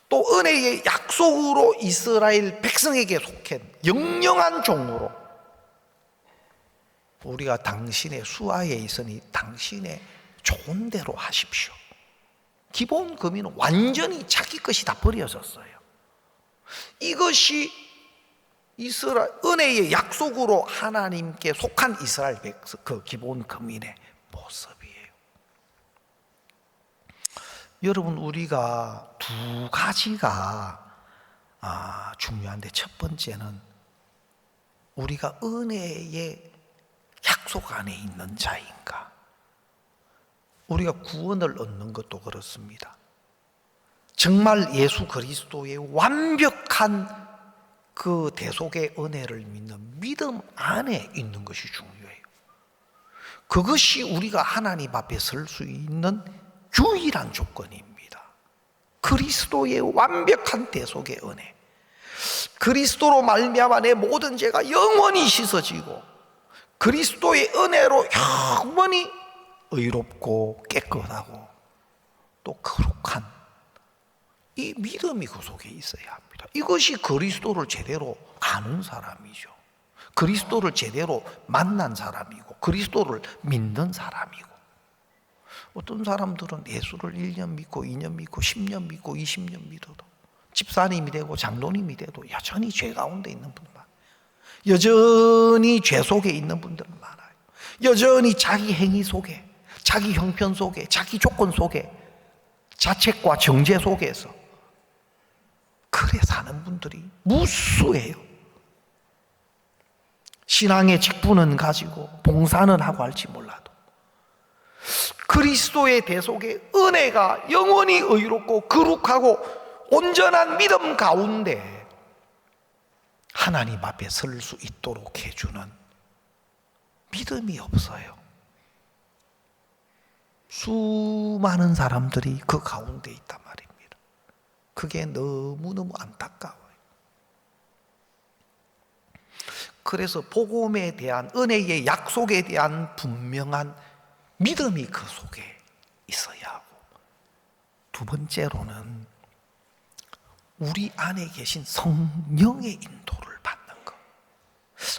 또 은혜의 약속으로 이스라엘 백성에게 속한 영영한 종으로 우리가 당신의 수하에 있으니 당신의 좋은 대로 하십시오. 기본 금이는 완전히 자기 것이 다 버려졌어요. 이것이 이스라엘 은혜의 약속으로 하나님께 속한 이스라엘 백성 그 기본 금인의 모습이에요. 여러분, 우리가 두 가지가 중요한데, 첫 번째는 우리가 은혜의 약속 안에 있는 자인가? 우리가 구원을 얻는 것도 그렇습니다. 정말 예수 그리스도의 완벽한 그 대속의 은혜를 믿는 믿음 안에 있는 것이 중요해요. 그것이 우리가 하나님 앞에 설 수 있는 유일한 조건입니다. 그리스도의 완벽한 대속의 은혜, 그리스도로 말미암아 내 모든 죄가 영원히 씻어지고 그리스도의 은혜로 영원히 의롭고 깨끗하고 또 거룩한 이 믿음이 그 속에 있어야 합니다. 이것이 그리스도를 제대로 아는 사람이죠. 그리스도를 제대로 만난 사람이고 그리스도를 믿는 사람이고, 어떤 사람들은 예수를 1년 믿고 2년 믿고 10년 믿고 20년 믿어도 집사님이 되고 장로님이 돼도 여전히 죄 가운데 있는 분들 많아요. 여전히 죄 속에 있는 분들 많아요. 여전히 자기 행위 속에, 자기 형편 속에, 자기 조건 속에, 자책과 정죄 속에서 그래 사는 분들이 무수해요. 신앙의 직분은 가지고 봉사는 하고 할지 몰라도 그리스도의 대속의 은혜가 영원히 의롭고 거룩하고 온전한 믿음 가운데 하나님 앞에 설 수 있도록 해주는 믿음이 없어요. 수많은 사람들이 그 가운데 있단 말입니다. 그게 너무너무 안타까워요. 그래서 복음에 대한, 은혜의 약속에 대한 분명한 믿음이 그 속에 있어야 하고, 두 번째로는 우리 안에 계신 성령의 인도를 받는 것.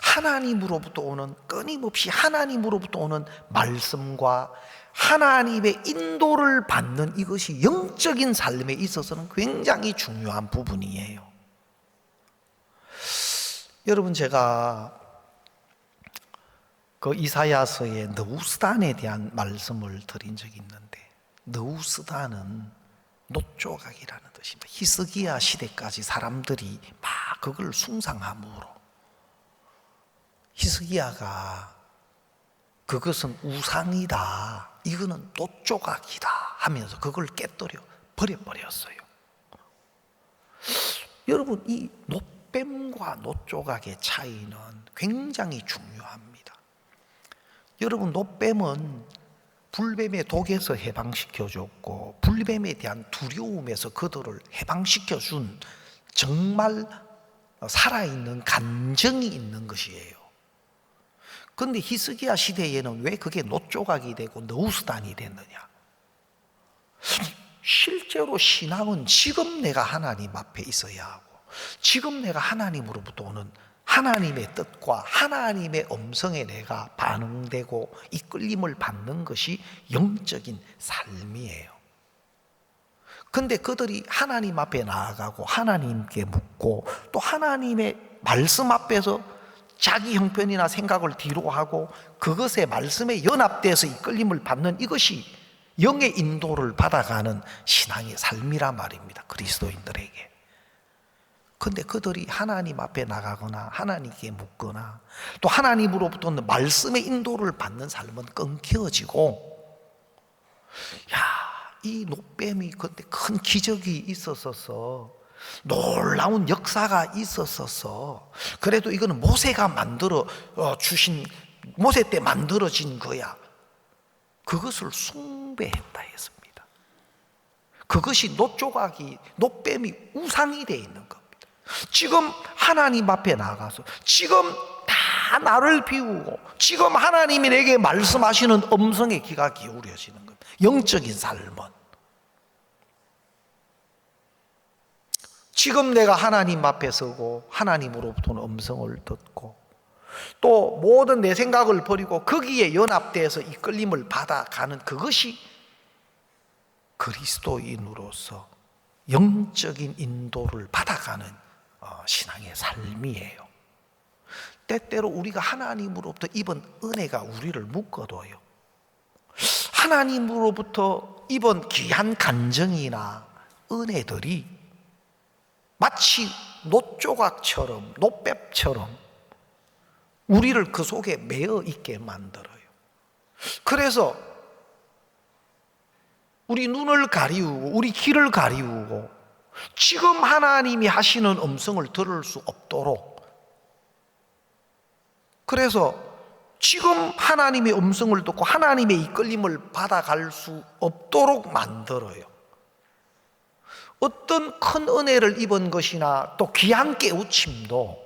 하나님으로부터 오는, 끊임없이 하나님으로부터 오는 말씀과 하나님의 인도를 받는 이것이 영적인 삶에 있어서는 굉장히 중요한 부분이에요. 여러분, 제가 그 이사야서의 느우스단에 대한 말씀을 드린 적이 있는데, 느우스단은 놋조각이라는 뜻입니다. 히스기야 시대까지 사람들이 막 그걸 숭상함으로 히스기야가 그것은 우상이다, 이거는 놋조각이다 하면서 그걸 깨뜨려 버려버렸어요. 여러분, 이 놋뱀과 놋조각의 차이는 굉장히 중요합니다. 여러분, 놋뱀은 불뱀의 독에서 해방시켜줬고 불뱀에 대한 두려움에서 그들을 해방시켜준 정말 살아있는 감정이 있는 것이에요. 그런데 히스기야 시대에는 왜 그게 놋조각이 되고 느우스단이 됐느냐? 실제로 신앙은 지금 내가 하나님 앞에 있어야 하고, 지금 내가 하나님으로부터 오는 하나님의 뜻과 하나님의 음성에 내가 반응되고 이끌림을 받는 것이 영적인 삶이에요. 근데 그들이 하나님 앞에 나아가고 하나님께 묻고 또 하나님의 말씀 앞에서 자기 형편이나 생각을 뒤로 하고 그것에 말씀에 연합돼서 이끌림을 받는 이것이 영의 인도를 받아가는 신앙의 삶이란 말입니다. 그리스도인들에게. 근데 그들이 하나님 앞에 나가거나 하나님께 묻거나 또 하나님으로부터는 말씀의 인도를 받는 삶은 끊겨지고, 이 노뱀이 그때 큰 기적이 있었어서, 놀라운 역사가 있었어서, 그래도 이거는 모세가 만들어 주신, 모세 때 만들어진 거야. 그것을 숭배했다 했습니다. 그것이 노조각이, 노뱀이 우상이 되어 있는 겁니다. 지금 하나님 앞에 나가서 지금 다 나를 비우고 지금 하나님이 내게 말씀하시는 음성에 귀가 기울여지는 겁니다. 영적인 삶은 지금 내가 하나님 앞에 서고 하나님으로부터는 음성을 듣고 또 모든 내 생각을 버리고 거기에 연합되어서 이끌림을 받아가는 그것이 그리스도인으로서 영적인 인도를 받아가는 신앙의 삶이에요. 때때로 우리가 하나님으로부터 입은 은혜가 우리를 묶어둬요. 하나님으로부터 입은 귀한 간정이나 은혜들이 마치 놋조각처럼, 놋뱀처럼 우리를 그 속에 매어 있게 만들어요. 그래서 우리 눈을 가리우고 우리 귀를 가리우고 지금 하나님이 하시는 음성을 들을 수 없도록, 그래서 지금 하나님의 음성을 듣고 하나님의 이끌림을 받아갈 수 없도록 만들어요. 어떤 큰 은혜를 입은 것이나 또 귀한 깨우침도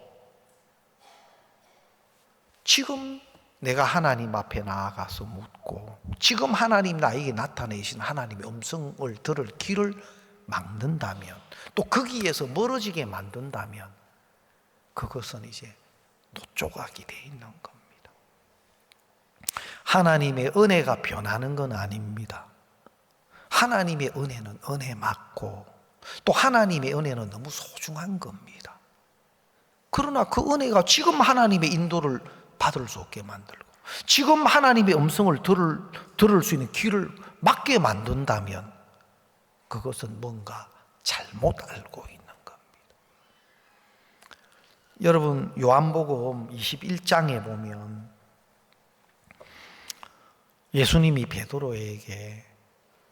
지금 내가 하나님 앞에 나아가서 묻고 지금 하나님 나에게 나타내신 하나님의 음성을 들을 길을 막는다면, 또 거기에서 멀어지게 만든다면 그것은 이제 놋조각이 되어 있는 겁니다. 하나님의 은혜가 변하는 건 아닙니다. 하나님의 은혜는 은혜 맞고 또 하나님의 은혜는 너무 소중한 겁니다. 그러나 그 은혜가 지금 하나님의 인도를 받을 수 없게 만들고 지금 하나님의 음성을 들을 수 있는 귀를 막게 만든다면 그것은 뭔가 잘못 알고 있는 겁니다. 여러분, 요한복음 21장에 보면 예수님이 베드로에게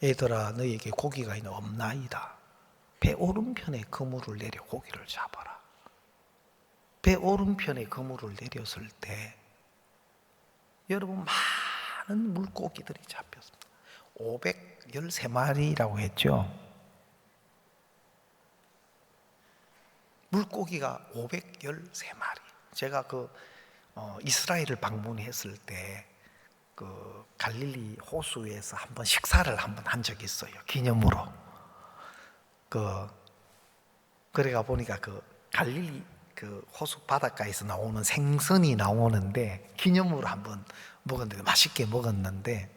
얘들아 너희에게 고기가 있나 없나이다. 배 오른편에 그물을 내려 고기를 잡아라. 배 오른편에 그물을 내렸을 때 여러분 많은 물고기들이 잡혔습니다. 513마리라고 했죠. 물고기가 513마리. 제가 이스라엘을 방문했을 때 그 갈릴리 호수에서 한번 식사를 한번 한 적이 있어요. 기념으로. 그래가 보니까 그 갈릴리 그 호수 바닷가에서 나오는 생선이 나오는데 기념으로 한번 먹었는데 맛있게 먹었는데,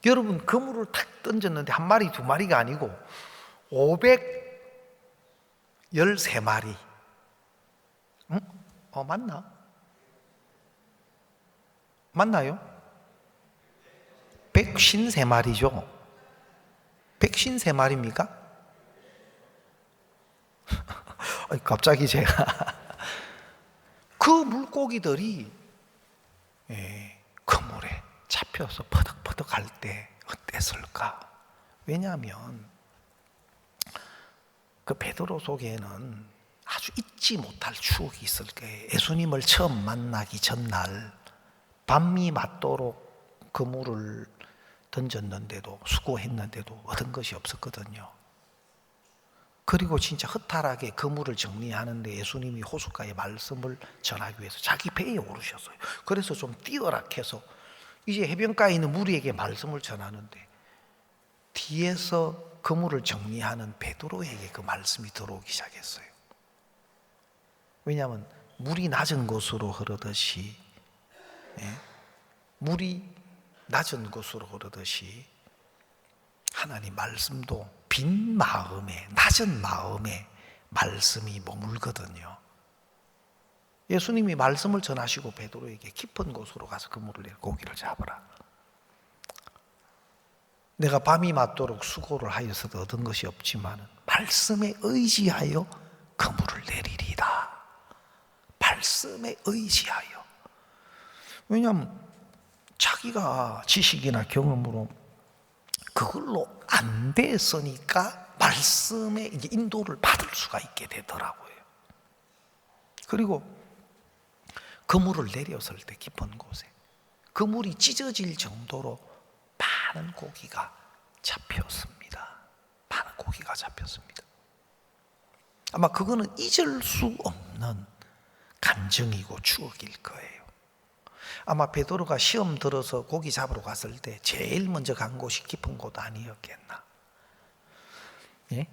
여러분 그물을 탁 던졌는데 한 마리 두 마리가 아니고 513마리. 맞나요? 153마리죠. 153마리입니까? 갑자기 제가 그 물고기들이 그물에 잡혀서 퍼덕퍼덕 할 때 어땠을까? 왜냐하면 그 베드로 속에는 아주 잊지 못할 추억이 있을 거예요. 예수님을 처음 만나기 전날 밤이 맞도록 그물을 던졌는데도 수고했는데도 얻은 것이 없었거든요. 그리고 진짜 허탈하게 그물을 정리하는데 예수님이 호숫가에 말씀을 전하기 위해서 자기 배에 오르셨어요. 그래서 좀 뛰어라 해서 이제 해변가에 있는 무리에게 말씀을 전하는데 뒤에서 그물을 정리하는 베드로에게 그 말씀이 들어오기 시작했어요. 왜냐하면 물이 낮은 곳으로 흐르듯이, 물이 낮은 곳으로 흐르듯이 하나님 말씀도 빈 마음에, 낮은 마음에 말씀이 머물거든요. 예수님이 말씀을 전하시고 베드로에게 깊은 곳으로 가서 그물을 내려 고기를 잡으라. 내가 밤이 맞도록 수고를 하여서도 얻은 것이 없지만 말씀에 의지하여 그물을 내리리다. 말씀에 의지하여. 왜냐하면 자기가 지식이나 경험으로 그걸로 안 됐으니까 말씀의 이제 인도를 받을 수가 있게 되더라고요. 그리고 그물을 내렸을 때 깊은 곳에 그물이 찢어질 정도로 많은 고기가 잡혔습니다. 많은 고기가 잡혔습니다. 아마 그거는 잊을 수 없는 감정이고 추억일 거예요. 아마 베드로가 시험 들어서 고기 잡으러 갔을 때 제일 먼저 간 곳이 깊은 곳 아니었겠나? 예?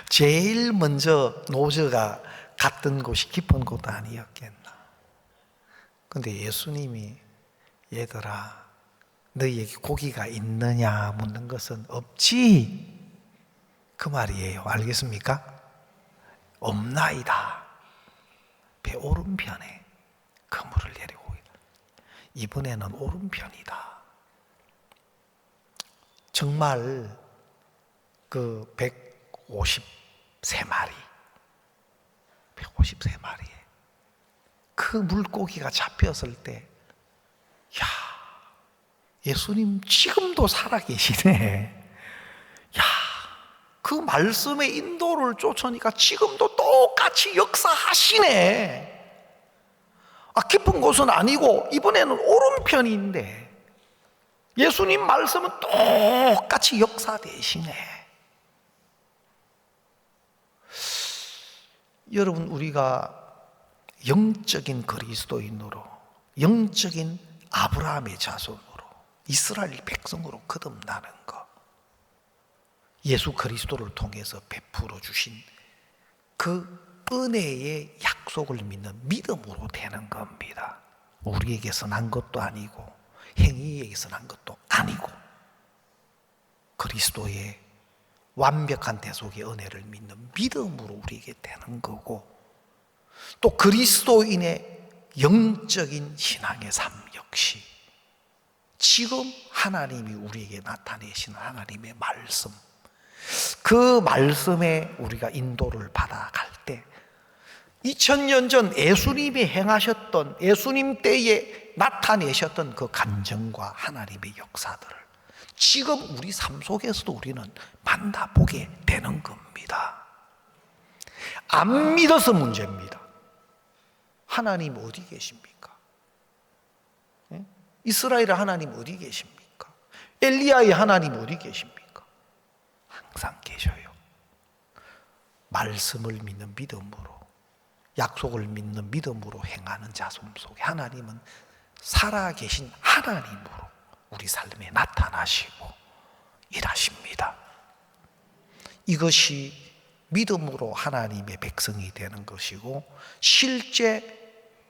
제일 먼저 노저가 갔던 곳이 깊은 곳 아니었겠나? 근데 예수님이 얘들아 너희에게 고기가 있느냐 묻는 것은 없지 그 말이에요. 알겠습니까? 없나이다. 배 오른편에 그물을 내리고 이번에는 오른편이다. 정말 그 153마리 153마리에 그 물고기가 잡혔을 때 야, 예수님 지금도 살아계시네. 야, 그 말씀의 인도를 쫓으니까 지금도 똑같이 역사하시네. 아, 깊은 곳은 아니고 이번에는 오른편인데 예수님 말씀은 똑같이 역사되시네. 여러분, 우리가 영적인 그리스도인으로, 영적인 아브라함의 자손으로, 이스라엘 백성으로 거듭나는 것, 예수 그리스도를 통해서 베풀어 주신 그 은혜의 약속을 믿는 믿음으로 되는 겁니다. 우리에게서 난 것도 아니고 행위에게서 난 것도 아니고 그리스도의 완벽한 대속의 은혜를 믿는 믿음으로 우리에게 되는 거고, 또 그리스도인의 영적인 신앙의 삶 역시 지금 하나님이 우리에게 나타내시는 하나님의 말씀, 그 말씀에 우리가 인도를 받아갈 때 2000년 전 예수님이 행하셨던, 예수님 때에 나타내셨던 그 감정과 하나님의 역사들을 지금 우리 삶 속에서도 우리는 만나보게 되는 겁니다. 안 믿어서 문제입니다. 하나님 어디 계십니까? 예? 이스라엘의 하나님 어디 계십니까? 엘리야의 하나님 어디 계십니까? 항상 계셔요. 말씀을 믿는 믿음으로, 약속을 믿는 믿음으로 행하는 자손 속에 하나님은 살아계신 하나님으로 우리 삶에 나타나시고 일하십니다. 이것이 믿음으로 하나님의 백성이 되는 것이고 실제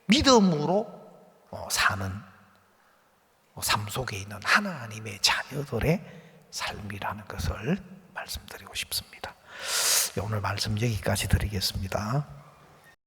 믿음으로 사는 삶 속에 있는 하나님의 자녀들의 삶이라는 것을 말씀드리고 싶습니다. 오늘 말씀 여기까지 드리겠습니다.